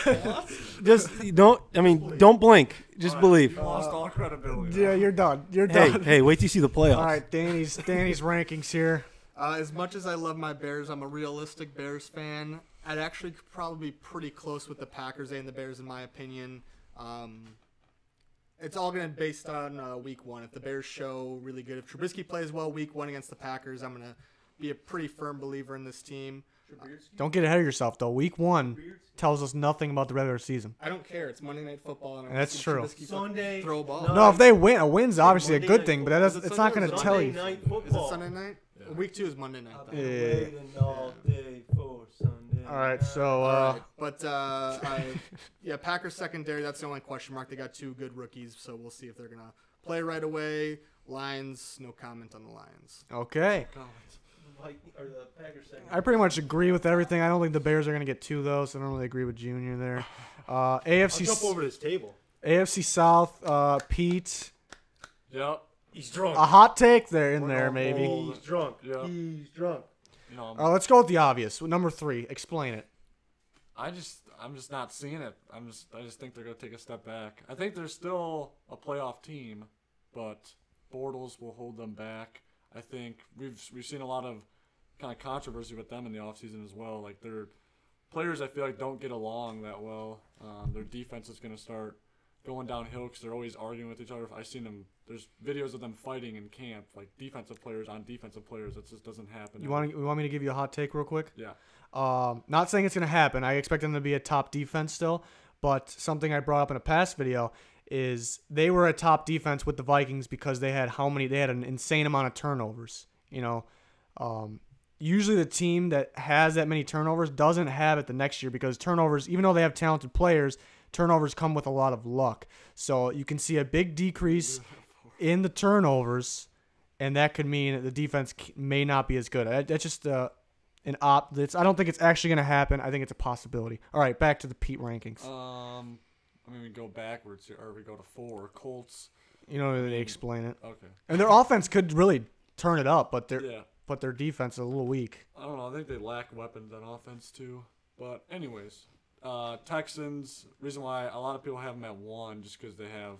Speaker 2: Just don't blink. Just believe.
Speaker 3: You lost all credibility.
Speaker 1: Yeah, you're done. You're done.
Speaker 2: Hey, wait till you see the playoffs.
Speaker 1: All right, Danny's rankings here.
Speaker 4: As much as I love my Bears, I'm a realistic Bears fan. I'd actually probably be pretty close with the Packers and the Bears in my opinion. It's all going to be based on week 1. If the Bears show really good, if Trubisky plays well week 1 against the Packers, I'm going to be a pretty firm believer in this team.
Speaker 1: Don't get ahead of yourself, though. Week 1 tells us nothing about the regular season.
Speaker 4: I don't care. It's Monday Night Football. And
Speaker 1: that's true.
Speaker 4: Trubisky
Speaker 2: Sunday.
Speaker 4: Throw a ball.
Speaker 1: No, if they win, a win's obviously a
Speaker 2: Monday
Speaker 1: good
Speaker 2: Night
Speaker 1: thing, but it's not going to tell you.
Speaker 4: Is it Sunday night? Yeah. Week 2 is Monday night. Though.
Speaker 2: Yeah. All day for Sunday.
Speaker 1: All right, so
Speaker 4: Packers secondary. That's the only question mark. They got 2 good rookies, so we'll see if they're gonna play right away. Lions, no comment on the Lions.
Speaker 1: Okay.
Speaker 2: The Packers secondary.
Speaker 1: I pretty much agree with everything. I don't think the Bears are going to get 2 though, so I don't really agree with Junior there. AFC.
Speaker 2: I'll jump over this table.
Speaker 1: AFC South. Pete.
Speaker 3: Yep.
Speaker 2: He's drunk.
Speaker 1: A hot take there maybe.
Speaker 2: He's drunk.
Speaker 3: Yeah.
Speaker 2: He's drunk.
Speaker 1: Let's go with the obvious. Number 3. Explain it.
Speaker 3: I'm just not seeing it. I just think they're going to take a step back. I think they're still a playoff team, but Bortles will hold them back. I think we've seen a lot of kind of controversy with them in the offseason as well. Like their players, I feel like don't get along that well. Their defense is going to start going downhill because they're always arguing with each other. I've seen them. There's videos of them fighting in camp, like defensive players on defensive players. That just doesn't happen.
Speaker 1: You want me to give you a hot take real quick?
Speaker 3: Yeah.
Speaker 1: Not saying it's going to happen. I expect them to be a top defense still, but something I brought up in a past video is they were a top defense with the Vikings because they had an insane amount of turnovers. Usually the team that has that many turnovers doesn't have it the next year because turnovers, even though they have talented players, turnovers come with a lot of luck. So you can see a big decrease in the turnovers, and that could mean the defense may not be as good. That's just I don't think it's actually going to happen. I think it's a possibility. All right, back to the Pete rankings.
Speaker 3: We go backwards or we go to 4. Colts.
Speaker 1: They explain it.
Speaker 3: Okay.
Speaker 1: And their offense could really turn it up, but their defense is a little weak.
Speaker 3: I don't know. I think they lack weapons on offense too. But anyways, Texans. Reason why a lot of people have them at 1 just because they have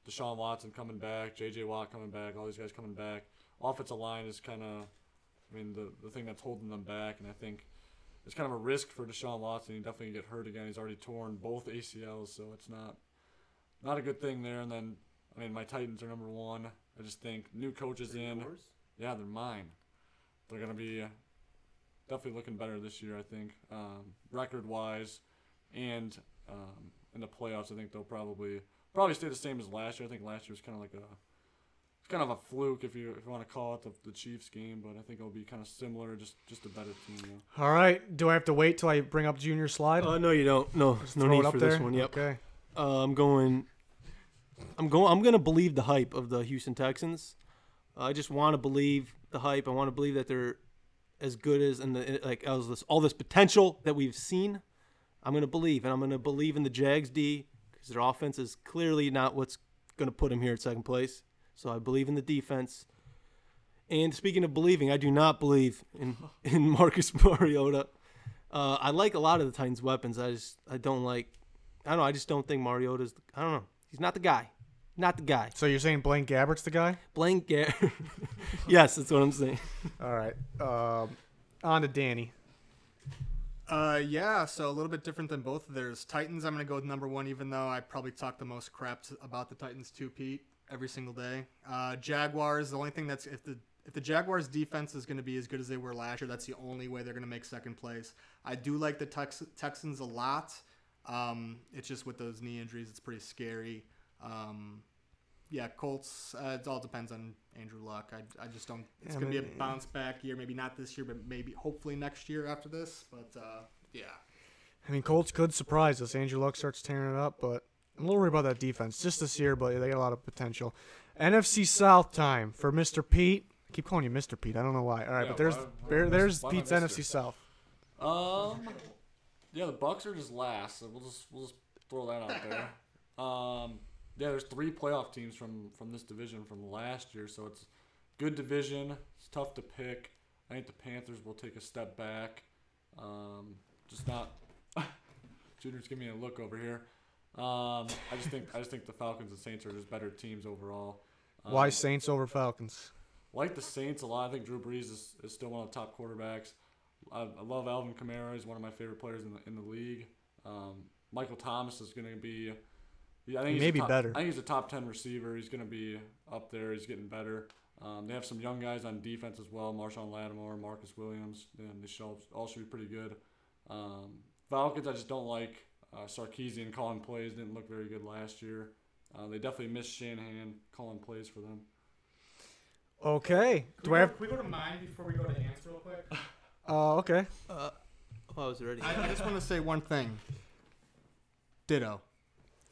Speaker 3: Deshaun Watson coming back, J.J. Watt coming back, all these guys coming back. Offensive line is kind of, the thing that's holding them back, and I think it's kind of a risk for Deshaun Watson. He definitely get hurt again. He's already torn both ACLs, so it's not a good thing there. And then, my Titans are number 1. I just think new coaches in.
Speaker 2: Yours?
Speaker 3: Yeah, they're mine. They're going to be definitely looking better this year, I think, record-wise. And in the playoffs, I think they'll probably stay the same as last year. I think last year was kind of a fluke if you want to call it the Chiefs game, but I think it'll be kind of similar, just a better team. Yeah.
Speaker 1: All right. Do I have to wait till I bring up Junior's slide?
Speaker 2: No, you don't. No, no need for this one. Yep.
Speaker 1: Okay.
Speaker 2: I'm going to believe the hype of the Houston Texans. I just want to believe the hype. I want to believe that they're as good as all this potential that we've seen. I'm going to believe, and I'm going to believe in the Jags D because their offense is clearly not what's going to put them here at second place. So I believe in the defense. And speaking of believing, I do not believe in Marcus Mariota. I like a lot of the Titans' weapons. I just don't think Mariota's. I don't know. He's not the guy. Not the guy.
Speaker 1: So you're saying Blaine Gabbert's the guy?
Speaker 2: Blaine Gabbert. Yes, that's what I'm saying.
Speaker 1: All right. On to Danny.
Speaker 4: So a little bit different than both of theirs. Titans, I'm going to go with number 1, even though I probably talk the most crap about the Titans too, Pete, every single day. Jaguars, the only thing that's if the Jaguars defense is going to be as good as they were last year, that's the only way they're going to make second place. I do like the Texans a lot. It's just with those knee injuries, it's pretty scary. Colts, it all depends on Andrew Luck. I just don't. It's going to be a bounce back year. Maybe not this year, but maybe hopefully next year after this. But
Speaker 1: Colts could surprise us. Andrew Luck starts tearing it up, but I'm a little worried about that defense just this year. But they got a lot of potential. NFC South time for Mr. Pete. I keep calling you Mr. Pete. I don't know why. All right, but there's Pete's NFC South.
Speaker 3: The Bucs are just last. So we'll just throw that out there. There's 3 playoff teams from this division from last year, so it's good division. It's tough to pick. I think the Panthers will take a step back. Just not. Junior's giving me a look over here. I just think the Falcons and Saints are just better teams overall.
Speaker 1: Why Saints over Falcons?
Speaker 3: Like the Saints a lot. I think Drew Brees is still one of the top quarterbacks. I love Alvin Kamara. He's one of my favorite players in the league. Michael Thomas is going to be. I think he's better. I think he's a top 10 receiver. He's going to be up there. He's getting better. They have some young guys on defense as well. Marshawn Lattimore, Marcus Williams. And they all should be pretty good. Falcons, I just don't like. Sarkisian calling plays didn't look very good last year. They definitely missed Shanahan calling plays for them.
Speaker 1: Okay.
Speaker 4: Can we go to mine before we go to Ants real quick?
Speaker 1: Okay.
Speaker 2: I was ready.
Speaker 4: I just want to say one thing. Ditto.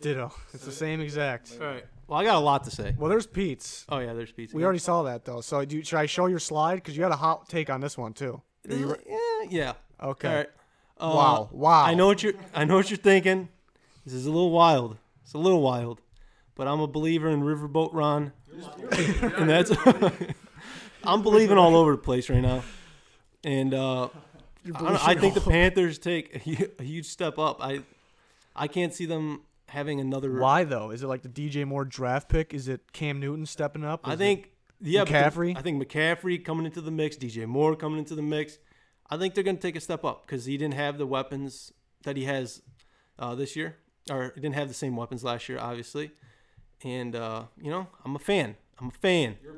Speaker 1: It's the same exact.
Speaker 2: All right. Well, I got a lot to say.
Speaker 1: Well, there's Pete's.
Speaker 2: Oh, yeah, there's Pete's.
Speaker 1: We already saw that, though. So should I show your slide? Because you had a hot take on this one, too.
Speaker 2: Yeah.
Speaker 1: Okay.
Speaker 2: All right.
Speaker 1: Wow.
Speaker 2: I know what you're thinking. This is a little wild. It's a little wild. But I'm a believer in Riverboat Ron. And that's I'm believing all over the place right now. And I think the Panthers take a huge step up. I can't see them having another.
Speaker 1: Why though? Is it like the DJ Moore draft pick? Is it Cam Newton stepping up?
Speaker 2: I think
Speaker 1: McCaffrey.
Speaker 2: I think McCaffrey coming into the mix, DJ Moore coming into the mix. I think they're going to take a step up because he didn't have the weapons that he has this year. or didn't have the same weapons last year, obviously. And I'm a fan. I'm a fan.
Speaker 4: You're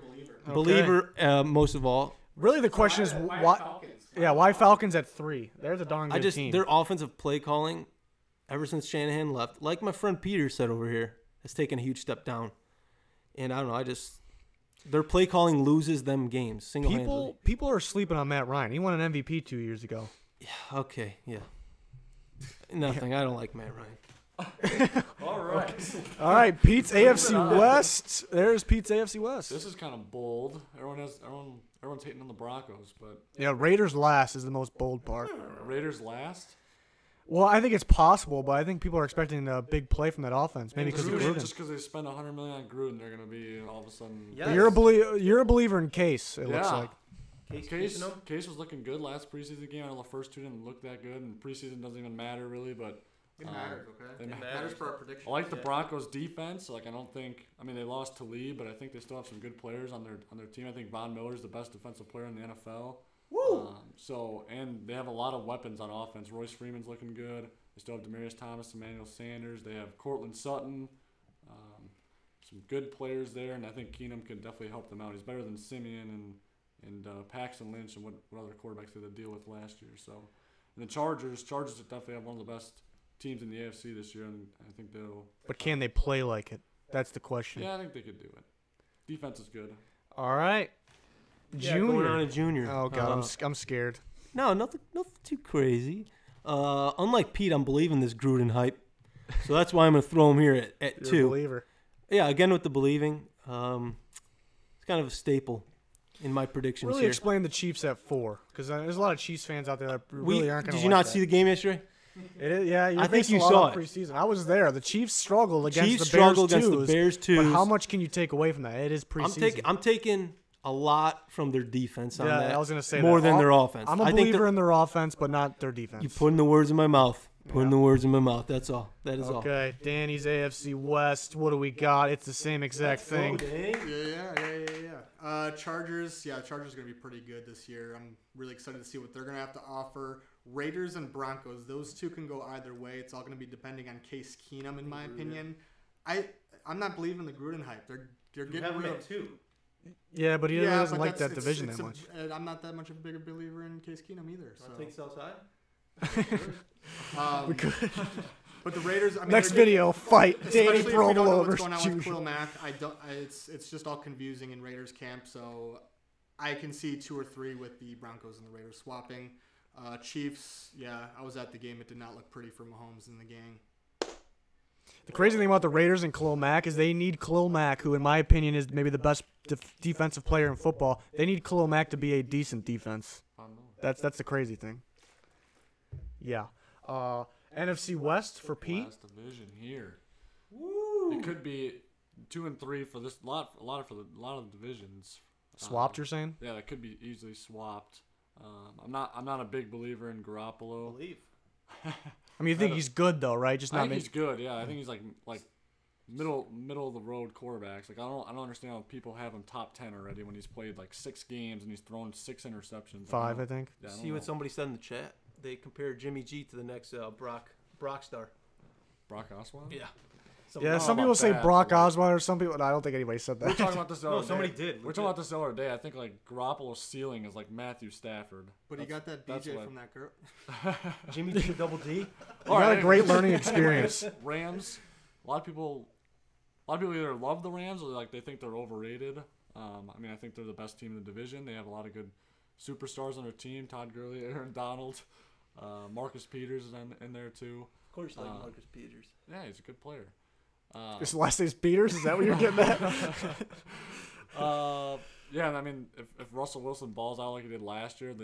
Speaker 4: a believer.
Speaker 2: Believer, most of all.
Speaker 1: Really, the question is why?
Speaker 4: Falcons?
Speaker 1: Yeah, why Falcons at 3? They're the darn good team.
Speaker 2: Their offensive play calling, ever since Shanahan left, like my friend Peter said over here, has taken a huge step down. And I don't know, their play calling loses them games single-handedly.
Speaker 1: People are sleeping on Matt Ryan. He won an MVP 2 years ago.
Speaker 2: Yeah, okay, yeah. Nothing. I don't like Matt Ryan.
Speaker 3: All right.
Speaker 1: All right, Pete's AFC West. There's Pete's AFC West.
Speaker 3: This is kind of bold. Everyone's hating on the Broncos, but
Speaker 1: Yeah, Raiders last is the most bold part.
Speaker 3: Raiders last.
Speaker 1: Well, I think it's possible, but I think people are expecting a big play from that offense. Maybe because of Gruden.
Speaker 3: Just because they spent $100 million on Gruden, they're going to be all of a sudden.
Speaker 2: Yeah.
Speaker 1: But you're a believer in Case. It looks like.
Speaker 3: Case was looking good last preseason game. I know the first two didn't look that good, and preseason doesn't even matter really. But
Speaker 4: It matters, okay?
Speaker 3: It
Speaker 4: matters for our prediction.
Speaker 3: I like the Broncos defense. Like they lost to Lee, but I think they still have some good players on their team. I think Von Miller's the best defensive player in the NFL.
Speaker 1: Woo!
Speaker 3: And they have a lot of weapons on offense. Royce Freeman's looking good. They still have Demaryius Thomas, Emmanuel Sanders. They have Cortland Sutton. Some good players there, and I think Keenum could definitely help them out. He's better than Simeon and Paxton Lynch and what other quarterbacks they had to deal with last year. So, and the Chargers definitely have one of the best teams in the AFC this year, and I think they'll.
Speaker 1: But can they play like it? That's the question.
Speaker 3: Yeah, I think they could do it. Defense is good.
Speaker 1: All right.
Speaker 2: Going on a junior.
Speaker 1: Oh God, I'm scared.
Speaker 2: No, nothing too crazy. Unlike Pete, I'm believing this Gruden hype, so that's why I'm gonna throw him here at
Speaker 1: You're
Speaker 2: 2.
Speaker 1: a believer.
Speaker 2: Yeah, again with the believing. It's kind of a staple in my predictions
Speaker 1: Really
Speaker 2: here.
Speaker 1: explain the Chiefs at 4, because there's a lot of Chiefs fans out there that really aren't going to.
Speaker 2: Did you not see the game yesterday?
Speaker 1: It is, yeah,
Speaker 2: I think you saw it.
Speaker 1: Preseason. I was there. The Chiefs struggled against
Speaker 2: the Bears too.
Speaker 1: But how much can you take away from that? It is preseason.
Speaker 2: I'm taking a lot from their defense on that.
Speaker 1: I was going to say
Speaker 2: more
Speaker 1: that.
Speaker 2: than their offense.
Speaker 1: I'm a believer in their offense, but not their defense.
Speaker 2: You putting the words in my mouth. Putting the words in my mouth. That's all. That is all.
Speaker 1: Okay, Danny's AFC West. What do we got? It's the same exact thing.
Speaker 4: Chargers. Yeah, Chargers are going to be pretty good this year. I'm really excited to see what they're going to have to offer. Raiders and Broncos. Those two can go either way. It's all going to be depending on Case Keenum, in my opinion. I'm not believing the Gruden hype. They're getting rid of
Speaker 2: 2.
Speaker 1: Yeah, but he really doesn't like that division that much.
Speaker 4: I'm not that much of a bigger believer in Case Keenum either. So.
Speaker 2: Take Southside.
Speaker 1: We could.
Speaker 4: But the Raiders.
Speaker 1: Next video, fight Danny
Speaker 4: especially if we don't know
Speaker 1: Provo
Speaker 4: what's going on with
Speaker 1: versus
Speaker 4: Khalil Mack. It's just all confusing in Raiders camp. So I can see 2 or 3 with the Broncos and the Raiders swapping. Chiefs. Yeah, I was at the game. It did not look pretty for Mahomes and the gang.
Speaker 1: The crazy thing about the Raiders and Khalil Mack is they need Khalil Mack, who in my opinion is maybe the best defensive player in football. They need Khalil Mack to be a decent defense. That's the crazy thing. Yeah. NFC West for Pete.
Speaker 3: Last division here. Woo! It could be 2 and 3 for this a lot of the divisions.
Speaker 1: Swapped, you're saying?
Speaker 3: Yeah, that could be easily swapped. I'm not a big believer in Garoppolo.
Speaker 1: I mean, you think he's good though, right? Just not.
Speaker 3: I think he's good. Yeah, I think he's like middle of the road quarterbacks. Like I don't understand how people have him top 10 already when he's played like 6 games and he's thrown 6 interceptions.
Speaker 1: 5, I think.
Speaker 3: Yeah,
Speaker 2: See what somebody said in the chat. They compared Jimmy G to the next Brock star.
Speaker 3: Brock Osweiler?
Speaker 2: Yeah.
Speaker 1: Some people say Brock Osweiler. Some people. I don't think anybody said that.
Speaker 3: We're talking about this the other day.
Speaker 2: somebody did.
Speaker 3: We're talking about this the other day. I think like Garoppolo's ceiling is like Matthew Stafford.
Speaker 4: But he got that DJ from that girl.
Speaker 2: Jimmy G double D.
Speaker 1: You got a great learning experience.
Speaker 3: Rams. A lot of people either love the Rams or like they think they're overrated. I think they're the best team in the division. They have a lot of good superstars on their team. Todd Gurley, Aaron Donald, Marcus Peters is in there too.
Speaker 2: Of course, you like Marcus Peters.
Speaker 3: Yeah, he's a good player.
Speaker 1: His last name's Peters. Is that what you're getting at?
Speaker 3: Yeah, I mean, if Russell Wilson balls out like he did last year,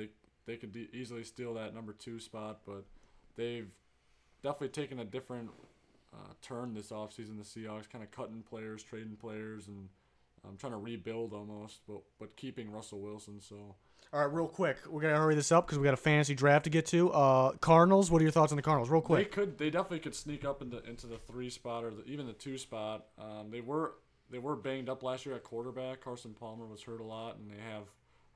Speaker 3: they could easily steal that number 2 spot. But they've definitely taken a different turn this offseason. The Seahawks kind of cutting players, trading players, and trying to rebuild almost, but keeping Russell Wilson. So.
Speaker 1: All right, real quick. We're going to hurry this up because we got a fantasy draft to get to. Cardinals, what are your thoughts on the Cardinals? Real quick.
Speaker 3: They definitely could sneak up into the 3 spot or even the 2 spot. They were banged up last year at quarterback. Carson Palmer was hurt a lot, and they have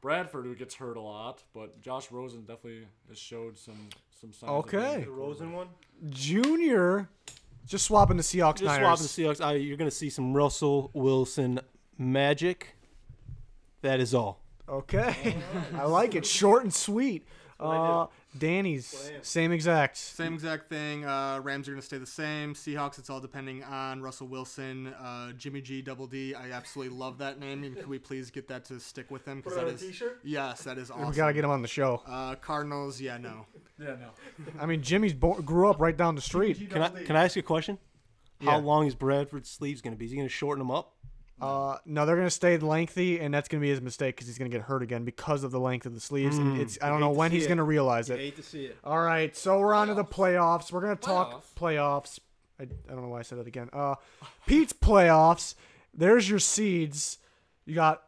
Speaker 3: Bradford who gets hurt a lot, but Josh Rosen definitely has showed some signs.
Speaker 1: Okay.
Speaker 2: The Rosen one?
Speaker 1: Junior Just swapping the Seahawks.
Speaker 2: Just swapping the Seahawks. You're going to see some Russell Wilson magic. That is all.
Speaker 1: Okay. I like it. Short and sweet. Danny's same exact
Speaker 4: thing. Rams are going to stay the same. Seahawks, it's all depending on Russell Wilson. Jimmy G Double D. I absolutely love that name. And could we please get that to stick with him?
Speaker 2: Put it on a t-shirt?
Speaker 4: Yes, that is awesome.
Speaker 1: We got to get him on the show.
Speaker 4: Cardinals, no.
Speaker 3: Yeah, no.
Speaker 1: I mean, Jimmy's grew up right down the street.
Speaker 2: Can I ask you a question?
Speaker 1: Yeah.
Speaker 2: How long is Bradford's sleeves going to be? Is he going to shorten them up?
Speaker 1: No, they're going to stay lengthy, and that's going to be his mistake because he's going to get hurt again because of the length of the sleeves. And I don't know when he's going to realize it.
Speaker 2: I hate to see it.
Speaker 1: All right, so we're on to the playoffs. We're going to talk playoffs. I don't know why I said that again. Pete's playoffs. There's your seeds. You got.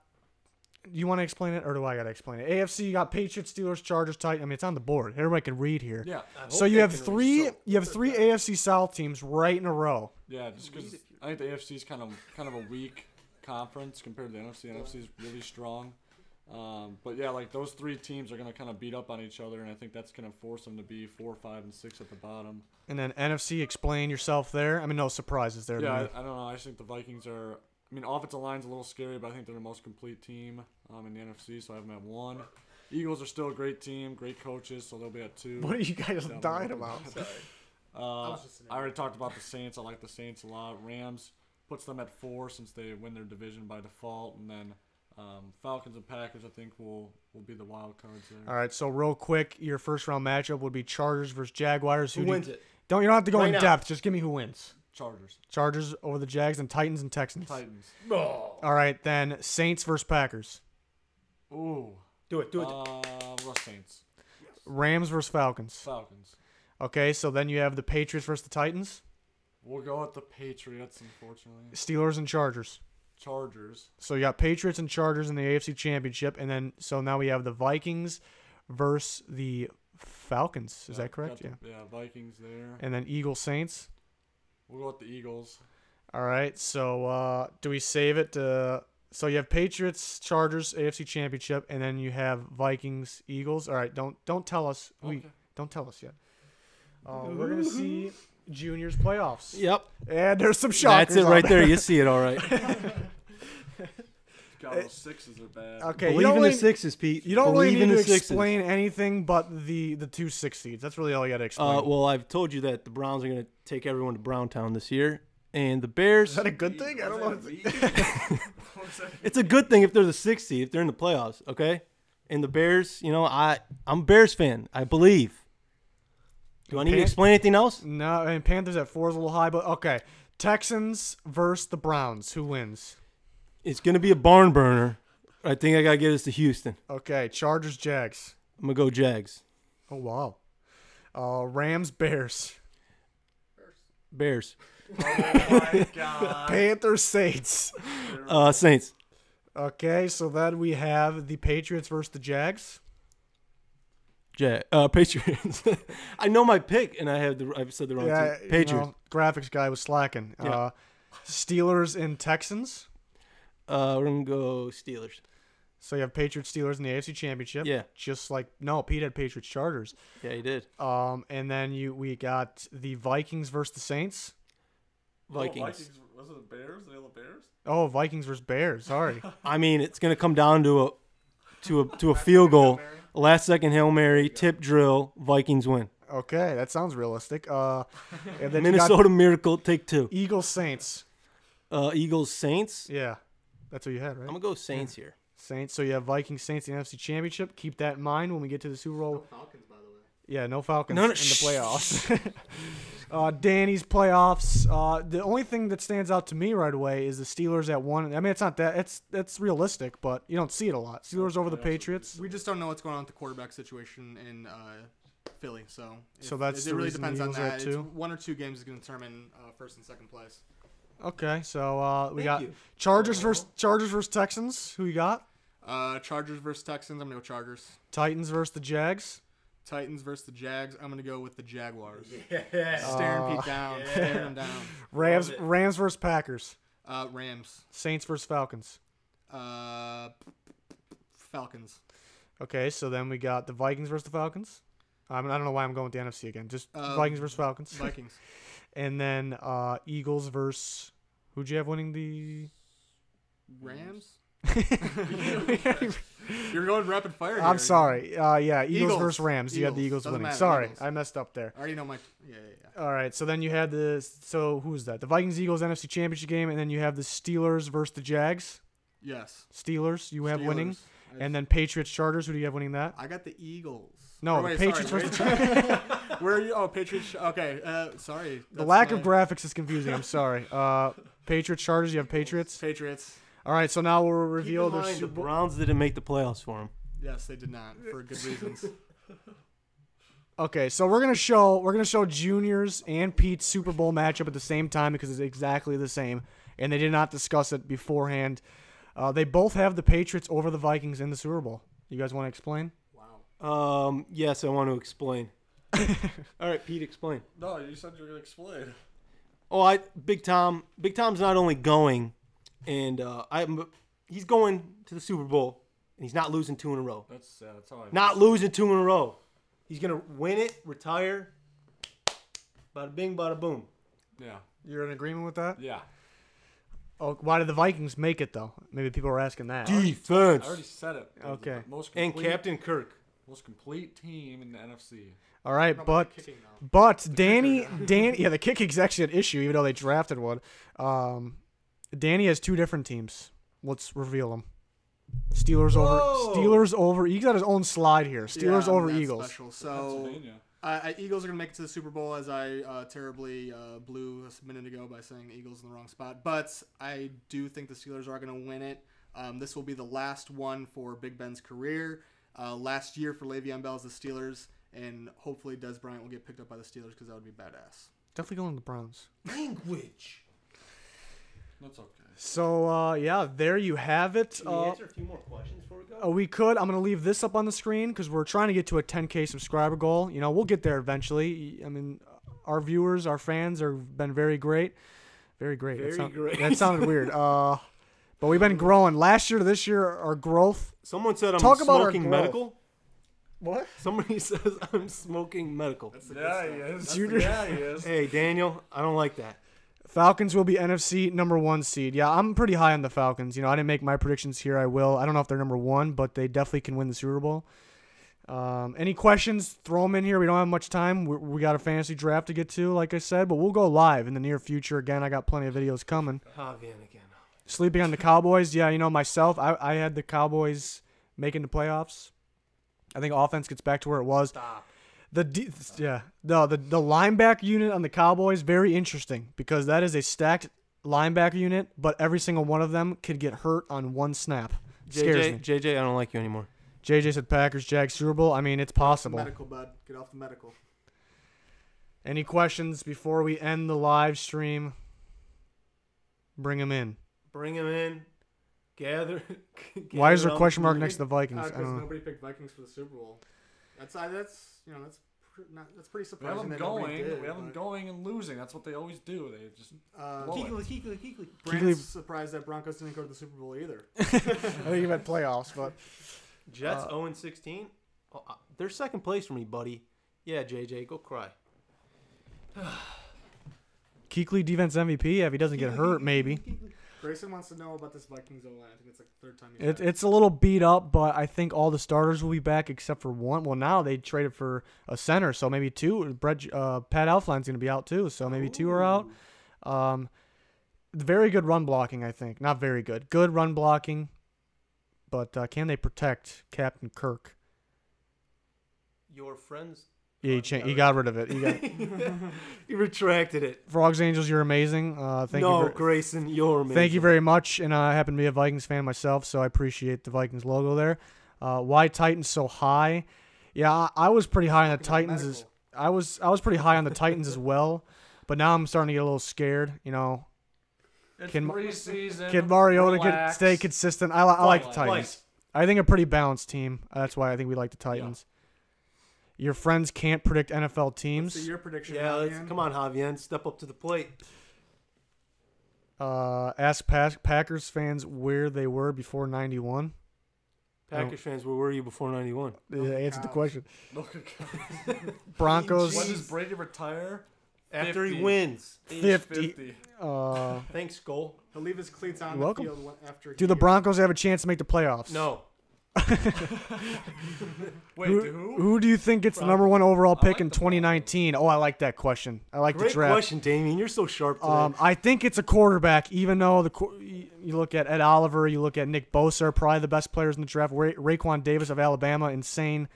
Speaker 1: You want to explain it, or do I got to explain it? AFC, you got Patriots, Steelers, Chargers, Titans. I mean, it's on the board. Everybody can read here.
Speaker 3: Yeah.
Speaker 1: So you have three. You have three AFC South teams right in a row.
Speaker 3: Yeah, just because I think the AFC is kind of a weak conference compared to the NFC. The NFC is really strong. But yeah, like those three teams are going to kind of beat up on each other, and I think that's going to force them to be 4, 5, and 6 at the bottom.
Speaker 1: And then NFC, explain yourself there. I mean, no surprises there.
Speaker 3: Yeah, I don't know. I think the Vikings are. I mean, offensive line's a little scary, but I think they're the most complete team in the NFC, so I have them at 1. Eagles are still a great team, great coaches, so they'll be at 2.
Speaker 1: What are you guys dying about?
Speaker 3: I already talked about the Saints. I like the Saints a lot. Rams puts them at 4 since they win their division by default, and then Falcons and Packers I think will be the wild cards there.
Speaker 1: All right, so real quick, your first round matchup would be Chargers versus Jaguars.
Speaker 2: Who wins it?
Speaker 1: You don't have to go in depth. Just give me who wins. Chargers over the Jags, and Titans and Texans.
Speaker 2: Oh.
Speaker 1: All right, then Saints versus Packers.
Speaker 3: Ooh.
Speaker 2: Do it.
Speaker 3: Saints.
Speaker 1: Yes. Rams versus Falcons. Okay, so then you have the Patriots versus the Titans.
Speaker 3: We'll go with the Patriots, unfortunately.
Speaker 1: Steelers and Chargers. So you got Patriots and Chargers in the AFC Championship, and then so now we have the Vikings versus the Falcons. Is that correct?
Speaker 3: Yeah, Vikings there.
Speaker 1: And then Eagles Saints.
Speaker 3: We'll go with the Eagles.
Speaker 1: All right, so do we save it? So you have Patriots, Chargers, AFC Championship, and then you have Vikings, Eagles. All right, don't tell us.
Speaker 3: Okay.
Speaker 1: Don't tell us yet. We're gonna see Junior's playoffs.
Speaker 2: Yep.
Speaker 1: And there's some shockers.
Speaker 2: That's it right there. You see it all right.
Speaker 3: God, those 6s are bad.
Speaker 1: Okay,
Speaker 2: Believe in the 6s, Pete.
Speaker 1: You don't
Speaker 2: Believe
Speaker 1: really need
Speaker 2: in
Speaker 1: to explain anything but the 2 6 seeds. That's really all you got to explain.
Speaker 2: Well, I've told you that the Browns are going to take everyone to Browntown this year, and the Bears.
Speaker 1: Is that a good thing? I don't know.
Speaker 2: It's a good thing if they're the 6th seed, if they're in the playoffs, okay? And the Bears, I'm a Bears fan. I believe. Do I need to explain anything else?
Speaker 1: No, and Panthers at 4 is a little high, but okay. Texans versus the Browns. Who wins?
Speaker 2: It's going to be a barn burner. I think I got to get us to Houston.
Speaker 1: Okay, Chargers, Jags.
Speaker 2: I'm going to go Jags.
Speaker 1: Oh, wow. Rams, Bears.
Speaker 2: Bears.
Speaker 3: Oh, my God.
Speaker 1: Panthers, Saints.
Speaker 2: Saints.
Speaker 1: Okay, so then we have the Patriots versus the Jags.
Speaker 2: Patriots. I know my pick, and I've said the wrong team. Patriots.
Speaker 1: Graphics guy was slacking.
Speaker 2: Yeah.
Speaker 1: Steelers and Texans.
Speaker 2: We're going to go Steelers.
Speaker 1: So you have Patriots, Steelers in the AFC Championship.
Speaker 2: Yeah.
Speaker 1: Pete had Patriots, Chargers.
Speaker 2: Yeah, he did.
Speaker 1: And then we got the Vikings versus the Saints.
Speaker 2: Vikings.
Speaker 3: Was it the Bears? The Bears?
Speaker 1: Oh, Vikings versus Bears. Sorry.
Speaker 2: I mean, it's going to come down to a field goal. Last second Hail Mary, tip drill, Vikings win.
Speaker 1: Okay, that sounds realistic. And then
Speaker 2: Minnesota Miracle, take 2.
Speaker 1: Eagles Saints.
Speaker 2: Eagles Saints.
Speaker 1: Yeah, that's what you had, right?
Speaker 2: I'm gonna go Saints here.
Speaker 1: Saints. So you have Vikings Saints in the NFC Championship. Keep that in mind when we get to the Super Bowl.
Speaker 4: No Falcons, by the way.
Speaker 1: Yeah, no Falcons in the playoffs. Danny's playoffs. The only thing that stands out to me right away is the Steelers at 1. I mean, it's not that. It's realistic, but you don't see it a lot. Steelers over the Patriots.
Speaker 4: We just don't know what's going on with the quarterback situation in Philly. So
Speaker 1: it
Speaker 4: really depends on that.
Speaker 1: It's
Speaker 4: 1 or 2 games is going to determine first and second place.
Speaker 1: Okay, so we got Chargers versus Texans. Who you got?
Speaker 4: Chargers versus Texans. I'm going to go Chargers.
Speaker 1: Titans versus the Jags.
Speaker 4: Titans versus the Jags. I'm going to go with the Jaguars. Yeah. Staring Pete down. Yeah. Staring him down.
Speaker 1: Rams versus Packers.
Speaker 4: Rams.
Speaker 1: Saints versus Falcons.
Speaker 4: Falcons.
Speaker 1: Okay, so then we got the Vikings versus the Falcons. I don't know why I'm going with the NFC again. Just Vikings versus Falcons.
Speaker 4: Vikings.
Speaker 1: And then Eagles versus who'd you have winning the
Speaker 5: Rams? You're going rapid fire here.
Speaker 1: I'm sorry. Yeah, Eagles versus Rams. You had the
Speaker 5: Eagles.
Speaker 1: Eagles
Speaker 5: Doesn't
Speaker 1: winning.
Speaker 5: matter.
Speaker 1: Sorry,
Speaker 5: Eagles.
Speaker 1: I messed up there.
Speaker 5: I already know my. Yeah.
Speaker 1: All right, so then you had so who's that? The Vikings-Eagles NFC Championship game, and then you have the Steelers versus the Jags.
Speaker 5: Yes.
Speaker 1: Steelers, you have winning.
Speaker 5: Steelers.
Speaker 1: And then Patriots-Chargers, who do you have winning that?
Speaker 5: I got the Eagles.
Speaker 1: No,
Speaker 5: wait,
Speaker 1: the Patriots
Speaker 5: sorry,
Speaker 1: versus the
Speaker 5: Where are you? Oh, Patriots. Okay, sorry.
Speaker 1: The lack of graphics is confusing. I'm sorry. Patriots-Chargers, you have Patriots?
Speaker 5: Patriots.
Speaker 1: All right, so now we'll reveal
Speaker 2: Keep in
Speaker 1: their
Speaker 2: mind,
Speaker 1: Super
Speaker 2: the
Speaker 1: Bowl.
Speaker 2: Browns didn't make the playoffs for him.
Speaker 5: Yes, they did not for good reasons.
Speaker 1: Okay, so we're gonna show Junior's and Pete's Super Bowl matchup at the same time because it's exactly the same, and they did not discuss it beforehand. They both have the Patriots over the Vikings in the Super Bowl. You guys want to explain?
Speaker 5: Wow.
Speaker 2: Yes, I want to explain. All right, Pete, explain.
Speaker 3: No, you said you were gonna explain.
Speaker 2: Oh, Big Tom's not only going, and he's going to the Super Bowl, and he's not losing 2 in a row.
Speaker 3: That's how I.
Speaker 2: Not losing 2 in a row. He's gonna win it, retire. Bada bing, bada boom.
Speaker 3: Yeah.
Speaker 1: You're in agreement with that?
Speaker 3: Yeah.
Speaker 1: Oh, why did the Vikings make it though? Maybe people are asking that.
Speaker 2: Defense.
Speaker 3: I already said it. It was
Speaker 1: Okay.
Speaker 3: the most
Speaker 2: And
Speaker 3: complete,
Speaker 2: Captain Kirk.
Speaker 3: most complete team in the NFC.
Speaker 1: All right,
Speaker 4: How about
Speaker 1: but
Speaker 4: the kicking, though?
Speaker 1: Danny, yeah, the kicking's actually an issue, even though they drafted one. Danny has 2 different teams. Let's reveal them. Steelers over. He got his own slide here. Steelers over
Speaker 5: that's
Speaker 1: Eagles.
Speaker 5: Special. So
Speaker 3: Pennsylvania.
Speaker 5: Eagles are gonna make it to the Super Bowl, as I terribly blew a minute ago by saying the Eagles in the wrong spot. But I do think the Steelers are gonna win it. This will be the last one for Big Ben's career. Last year for Le'Veon Bell's the Steelers, and hopefully Des Bryant will get picked up by the Steelers because that would be badass.
Speaker 1: Definitely going to the Browns.
Speaker 2: Language.
Speaker 3: That's okay.
Speaker 1: So, yeah, there you have it.
Speaker 2: Can we answer a few more questions before we go?
Speaker 1: We could. I'm going to leave this up on the screen because we're trying to get to a 10K subscriber goal. You know, we'll get there eventually. I mean, our viewers, our fans have been very great. Very great.
Speaker 2: Great.
Speaker 1: That sounded weird. But we've been growing. Last year to this year, our growth.
Speaker 2: Someone said I'm
Speaker 1: Talk about our
Speaker 2: smoking
Speaker 1: growth.
Speaker 2: medical.
Speaker 1: What?
Speaker 2: Somebody says I'm smoking medical.
Speaker 3: Yeah, he is.
Speaker 1: Junior.
Speaker 3: Yeah, he is.
Speaker 2: Hey, Daniel, I don't like that.
Speaker 1: Falcons will be NFC number 1 seed. Yeah, I'm pretty high on the Falcons. You know, I didn't make my predictions here. I will. I don't know if they're number 1, but they definitely can win the Super Bowl. Any questions? Throw them in here. We don't have much time. We got a fantasy draft to get to, like I said, but we'll go live in the near future. Again, I got plenty of videos coming.
Speaker 2: Javier again.
Speaker 1: Sleeping on the Cowboys. Yeah, you know, myself, I had the Cowboys making the playoffs. I think offense gets back to where it was.
Speaker 2: Stop.
Speaker 1: The linebacker unit on the Cowboys, very interesting because that is a stacked linebacker unit, but every single one of them could get hurt on one snap. Scares me.
Speaker 2: JJ, I don't like you anymore.
Speaker 1: JJ said Packers, Jags, Super Bowl. I mean, it's possible.
Speaker 5: Medical, bud. Get off the medical.
Speaker 1: Any questions before we end the live stream? Bring them in.
Speaker 2: Bring him in. Gather.
Speaker 1: Why is there a
Speaker 2: around
Speaker 1: question
Speaker 2: the
Speaker 1: mark
Speaker 2: community.
Speaker 1: next to the Vikings? I
Speaker 5: Because
Speaker 1: don't know.
Speaker 5: nobody picked Vikings for the Super Bowl. That's pretty
Speaker 3: We
Speaker 5: surprising.
Speaker 3: have them
Speaker 5: that nobody
Speaker 3: going.
Speaker 5: did,
Speaker 3: We have them
Speaker 5: but,
Speaker 3: going and losing. That's what they always do. They just blow it.
Speaker 2: Keekly.
Speaker 5: Brandon's surprised that Broncos didn't go to the Super Bowl either.
Speaker 1: I think you meant playoffs, but
Speaker 2: Jets 0-16. Oh, they're second place for me, buddy. Yeah, JJ, go cry.
Speaker 1: Kuechly defense MVP. If he doesn't get hurt, maybe.
Speaker 5: Grayson wants to know about this Vikings O-line. I think it's like the third time he's had it.
Speaker 1: It's a little beat up, but I think all the starters will be back except for one. Well, now they traded for a center, so maybe 2. Pat Elflein's going to be out too, so maybe 2 are out. Very good run blocking, I think. Not very good. Good run blocking, but can they protect Captain Kirk?
Speaker 2: Your friends.
Speaker 1: Yeah, he got rid of it.
Speaker 2: He retracted it.
Speaker 1: Frogs Angels, you're amazing.
Speaker 2: Grayson, you're amazing.
Speaker 1: Thank you very much, and I happen to be a Vikings fan myself, so I appreciate the Vikings logo there. Why Titans so high? Yeah, I was pretty high on the Titans. I was pretty high on the Titans as well, but now I'm starting to get a little scared. You know,
Speaker 3: It's
Speaker 1: Can-
Speaker 3: preseason.
Speaker 1: can Mariota
Speaker 3: relax.
Speaker 1: stay consistent? I like the
Speaker 2: Flight.
Speaker 1: Titans. I think a pretty balanced team. That's why I think we like the Titans. Your friends can't predict NFL teams.
Speaker 5: So your prediction.
Speaker 2: Yeah,
Speaker 5: Javier?
Speaker 2: come on, Javier. Step up to the plate.
Speaker 1: Ask Packers fans where they were before 91.
Speaker 2: Packers fans, where were you before 91?
Speaker 1: Yeah, answer the question.
Speaker 3: No,
Speaker 1: Broncos.
Speaker 3: when does Brady retire?
Speaker 2: After
Speaker 3: 50.
Speaker 2: he wins.
Speaker 1: 50.
Speaker 2: Thanks, Skull.
Speaker 5: He'll leave his cleats on
Speaker 1: You're
Speaker 5: the
Speaker 1: welcome.
Speaker 5: field after.
Speaker 1: Do the Broncos have a chance to make the playoffs?
Speaker 2: No.
Speaker 3: Wait,
Speaker 1: Who do you think gets the number 1 overall pick in 2019? Oh, I like that question. I like
Speaker 2: Great
Speaker 1: the draft.
Speaker 2: question, Damien. You're so sharp today.
Speaker 1: I think it's a quarterback, even though you look at Ed Oliver, you look at Nick Bosa, probably the best players in the draft. Raekwon Davis of Alabama, insanely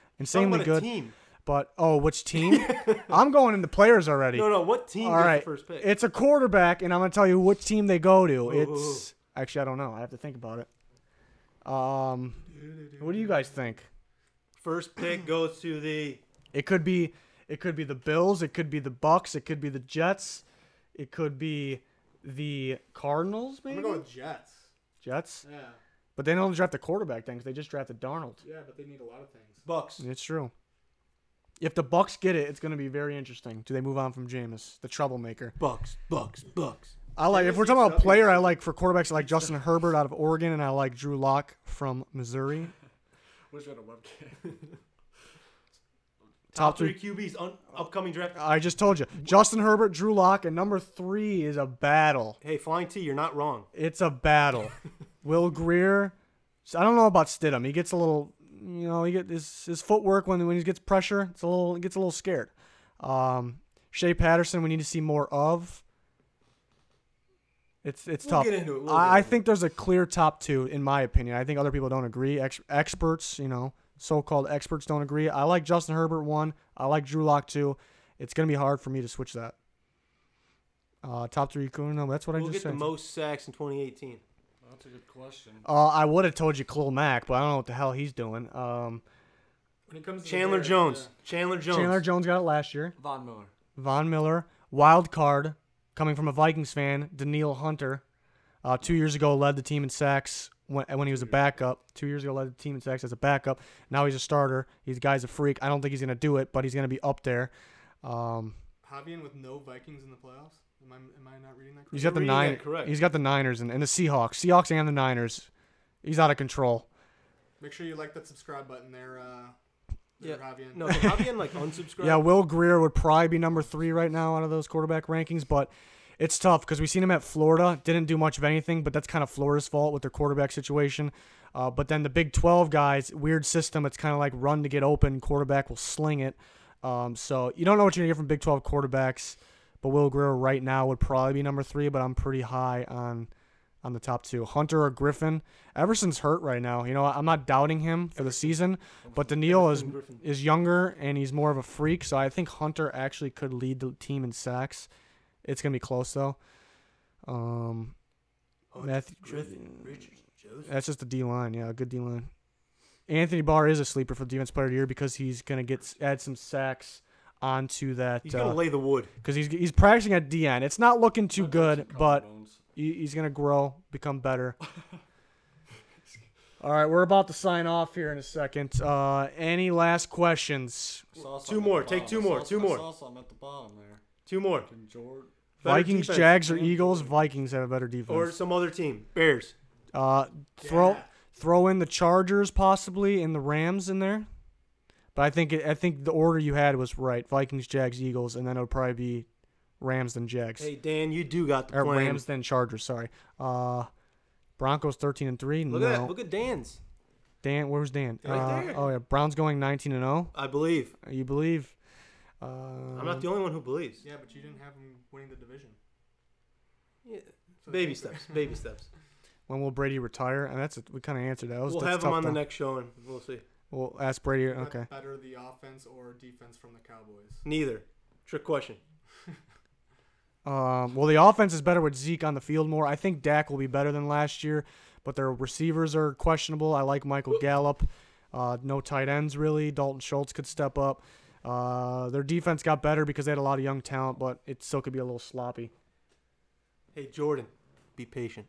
Speaker 1: good.
Speaker 2: Team.
Speaker 1: But, which team? I'm going into players already.
Speaker 2: No, what team
Speaker 1: All
Speaker 2: gets
Speaker 1: right.
Speaker 2: the first pick?
Speaker 1: It's a quarterback, and I'm going to tell you which team they go to.
Speaker 2: Ooh.
Speaker 1: Actually, I don't know. I have to think about it. What do you guys think?
Speaker 2: First pick goes to the...
Speaker 1: It could be the Bills. It could be the Bucks. It could be the Jets. It could be the Cardinals,
Speaker 5: I'm
Speaker 1: maybe?
Speaker 5: gonna go with Jets.
Speaker 1: Jets?
Speaker 5: Yeah.
Speaker 1: But they don't draft a quarterback then because they just drafted Darnold.
Speaker 5: Yeah, but they need a lot of things.
Speaker 2: Bucks.
Speaker 1: It's true. If the Bucks get it, it's going to be very interesting. Do they move on from Jameis, the troublemaker?
Speaker 2: Bucks.
Speaker 1: I like, if we're talking about a player, I like for quarterbacks, I like Justin Herbert out of Oregon, and I like Drew Lock from Missouri.
Speaker 3: Wish we had a webcam.
Speaker 2: Top 3 QBs upcoming draft.
Speaker 1: I just told you. Justin Herbert, Drew Lock, and number 3 is a battle.
Speaker 2: Hey, Flying T, you're not wrong.
Speaker 1: It's a battle. Will Greer, I don't know about Stidham. He gets a little, he gets his footwork when he gets pressure, he gets a little scared. Shea Patterson, we need to see more of. It's tough.
Speaker 2: Get into it.
Speaker 1: I think there's a clear top 2, in my opinion. I think other people don't agree. Experts, so-called experts don't agree. I like Justin Herbert 1. I like Drew Lock 2. It's going to be hard for me to switch that. Top 3, no, that's what I just said.
Speaker 2: Who'll get the most sacks in 2018?
Speaker 3: That's a good question.
Speaker 1: I would have told you Khalil Mack, but I don't know what the hell he's doing.
Speaker 5: When it comes to
Speaker 2: Chandler Jones. Chandler
Speaker 1: Jones got it last year.
Speaker 3: Von Miller.
Speaker 1: Wild card, coming from a Vikings fan, Daniil Hunter. 2 years ago, led the team in sacks when he was a backup. 2 years ago, led the team in sacks as a backup. Now he's a starter. He's guy's a freak. I don't think he's going to do it, but he's going to be up there.
Speaker 5: Javian with no Vikings in the playoffs. Am I not reading that correctly?
Speaker 1: He's got the
Speaker 2: correct.
Speaker 1: He's got the Niners and the Seahawks. Seahawks and the Niners. He's out of control.
Speaker 5: Make sure you like that subscribe button there. Javian.
Speaker 2: No, did Javian unsubscribe?
Speaker 1: Yeah, Will Greer would probably be number 3 right now out of those quarterback rankings, but it's tough because we've seen him at Florida. Didn't do much of anything, but that's kind of Florida's fault with their quarterback situation. But then the Big 12 guys, weird system. It's kind of like run to get open. Quarterback will sling it. So you don't know what you're going to get from Big 12 quarterbacks. But Will Greer right now would probably be number 3, but I'm pretty high on the top 2. Hunter or Griffin. Everson's hurt right now. I'm not doubting him for the season, but Daniil is younger and he's more of a freak, so I think Hunter actually could lead the team in sacks. It's going to be close, though. That's just the D-line. Yeah, a good D-line. Anthony Barr is a sleeper for Defensive Player of the Year because he's going to add some sacks onto that.
Speaker 2: He's going to lay the wood.
Speaker 1: Because he's practicing at DN. It's not looking too good, but he's going to grow, become better. All right, we're about to sign off here in a second. Any last questions?
Speaker 2: Two more. Take two more. Two more.
Speaker 3: I'm at the bottom there.
Speaker 2: 2 more.
Speaker 1: Vikings, Jags, or Eagles? Vikings have a better defense.
Speaker 2: Or some other team. Bears.
Speaker 1: Throw in the Chargers possibly and the Rams in there. But I think the order you had was right. Vikings, Jags, Eagles, and then it would probably be Rams then Jags.
Speaker 2: Hey Dan, you do got the
Speaker 1: or
Speaker 2: plan.
Speaker 1: Rams then Chargers. Sorry. Broncos 13-3.
Speaker 2: Look at that. Look at Dan's.
Speaker 1: Dan, where's Dan?
Speaker 2: Right there.
Speaker 1: Oh yeah, Browns going 19-0.
Speaker 2: I believe.
Speaker 1: You believe?
Speaker 2: I'm not the only one who believes.
Speaker 5: Yeah, but you didn't have him winning the division.
Speaker 2: Yeah. Baby steps. Baby steps.
Speaker 1: When will Brady retire? And we kind of answered that.
Speaker 2: We'll have him on the next show and we'll see.
Speaker 1: We'll ask Brady. Okay.
Speaker 5: Better the offense or defense from the Cowboys?
Speaker 2: Neither. Trick question.
Speaker 1: Well, the offense is better with Zeke on the field more. I think Dak will be better than last year, but their receivers are questionable. I like Michael Gallup. No tight ends, really. Dalton Schultz could step up. Their defense got better because they had a lot of young talent, but it still could be a little sloppy.
Speaker 2: Hey, Jordan, be patient.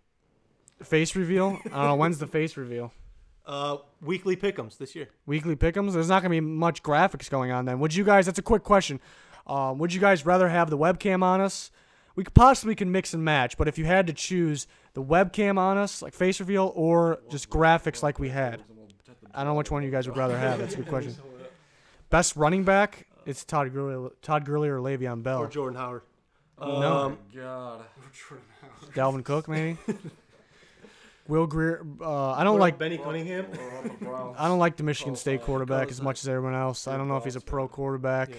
Speaker 1: Face reveal? I don't know. When's the face reveal?
Speaker 2: Weekly pick'ems this year.
Speaker 1: Weekly pick'ems? There's not going to be much graphics going on then. Would you guys, that's a quick question. Would you guys rather have the webcam on us? We possibly can mix and match, but if you had to choose the webcam on us, like face reveal, or just graphics like we had, I don't know which one you guys would rather have. That's a good question. Best running back? It's Todd Gurley or Le'Veon Bell.
Speaker 2: Or Jordan Howard.
Speaker 1: No.
Speaker 3: God.
Speaker 1: Dalvin Cook, maybe. Will Greer. I don't like.
Speaker 2: Benny Cunningham.
Speaker 1: I don't like the Michigan State quarterback as much as everyone else. I don't know if he's a pro quarterback.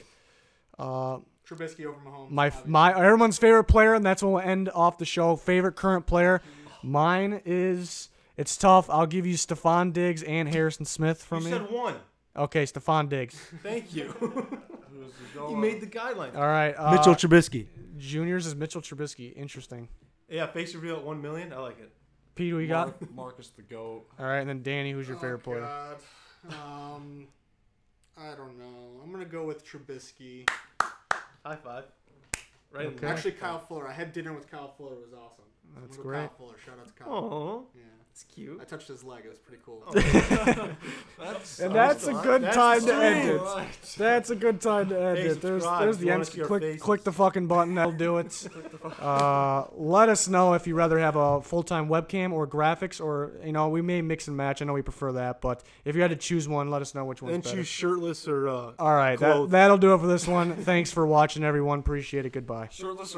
Speaker 5: Trubisky over Mahomes.
Speaker 1: My everyone's favorite player, and that's when we'll end off the show. Favorite current player. Mine is. It's tough. I'll give you Stephon Diggs and Harrison Smith from me.
Speaker 2: You said one.
Speaker 1: Okay, Stephon Diggs.
Speaker 2: Thank you. You made the guidelines.
Speaker 1: All right.
Speaker 2: Mitchell Trubisky.
Speaker 1: Juniors is Mitchell Trubisky. Interesting.
Speaker 2: Yeah, face reveal at 1 million. I like it.
Speaker 1: Pete, who you got?
Speaker 3: Marcus the GOAT.
Speaker 1: All right, and then Danny, who's your favorite player?
Speaker 5: God. I don't know. I'm gonna go with Trubisky.
Speaker 2: High five. Right.
Speaker 1: Okay.
Speaker 5: Actually, Kyle Fuller. I had dinner with Kyle Fuller. It was awesome.
Speaker 1: That's
Speaker 5: Kyle
Speaker 1: great.
Speaker 5: Fuller. Shout out to Kyle.
Speaker 2: Oh,
Speaker 5: Yeah.
Speaker 2: it's cute.
Speaker 5: I touched his leg. It was pretty cool.
Speaker 1: And that's a good time to end it.
Speaker 3: Right.
Speaker 1: That's a good time to end
Speaker 2: Hey,
Speaker 1: it. There's
Speaker 2: subscribe
Speaker 1: the
Speaker 2: if
Speaker 1: end.
Speaker 2: you wanna see our
Speaker 1: Click the fucking button. That'll do it. Let us know if you rather have a full-time webcam or graphics, or we may mix and match. I know we prefer that, but if you had to choose one, let us know which one's
Speaker 2: Then
Speaker 1: better.
Speaker 2: choose shirtless or.
Speaker 1: All right, that'll do it for this one. Thanks for watching, everyone. Appreciate it. Goodbye.
Speaker 3: Shirtless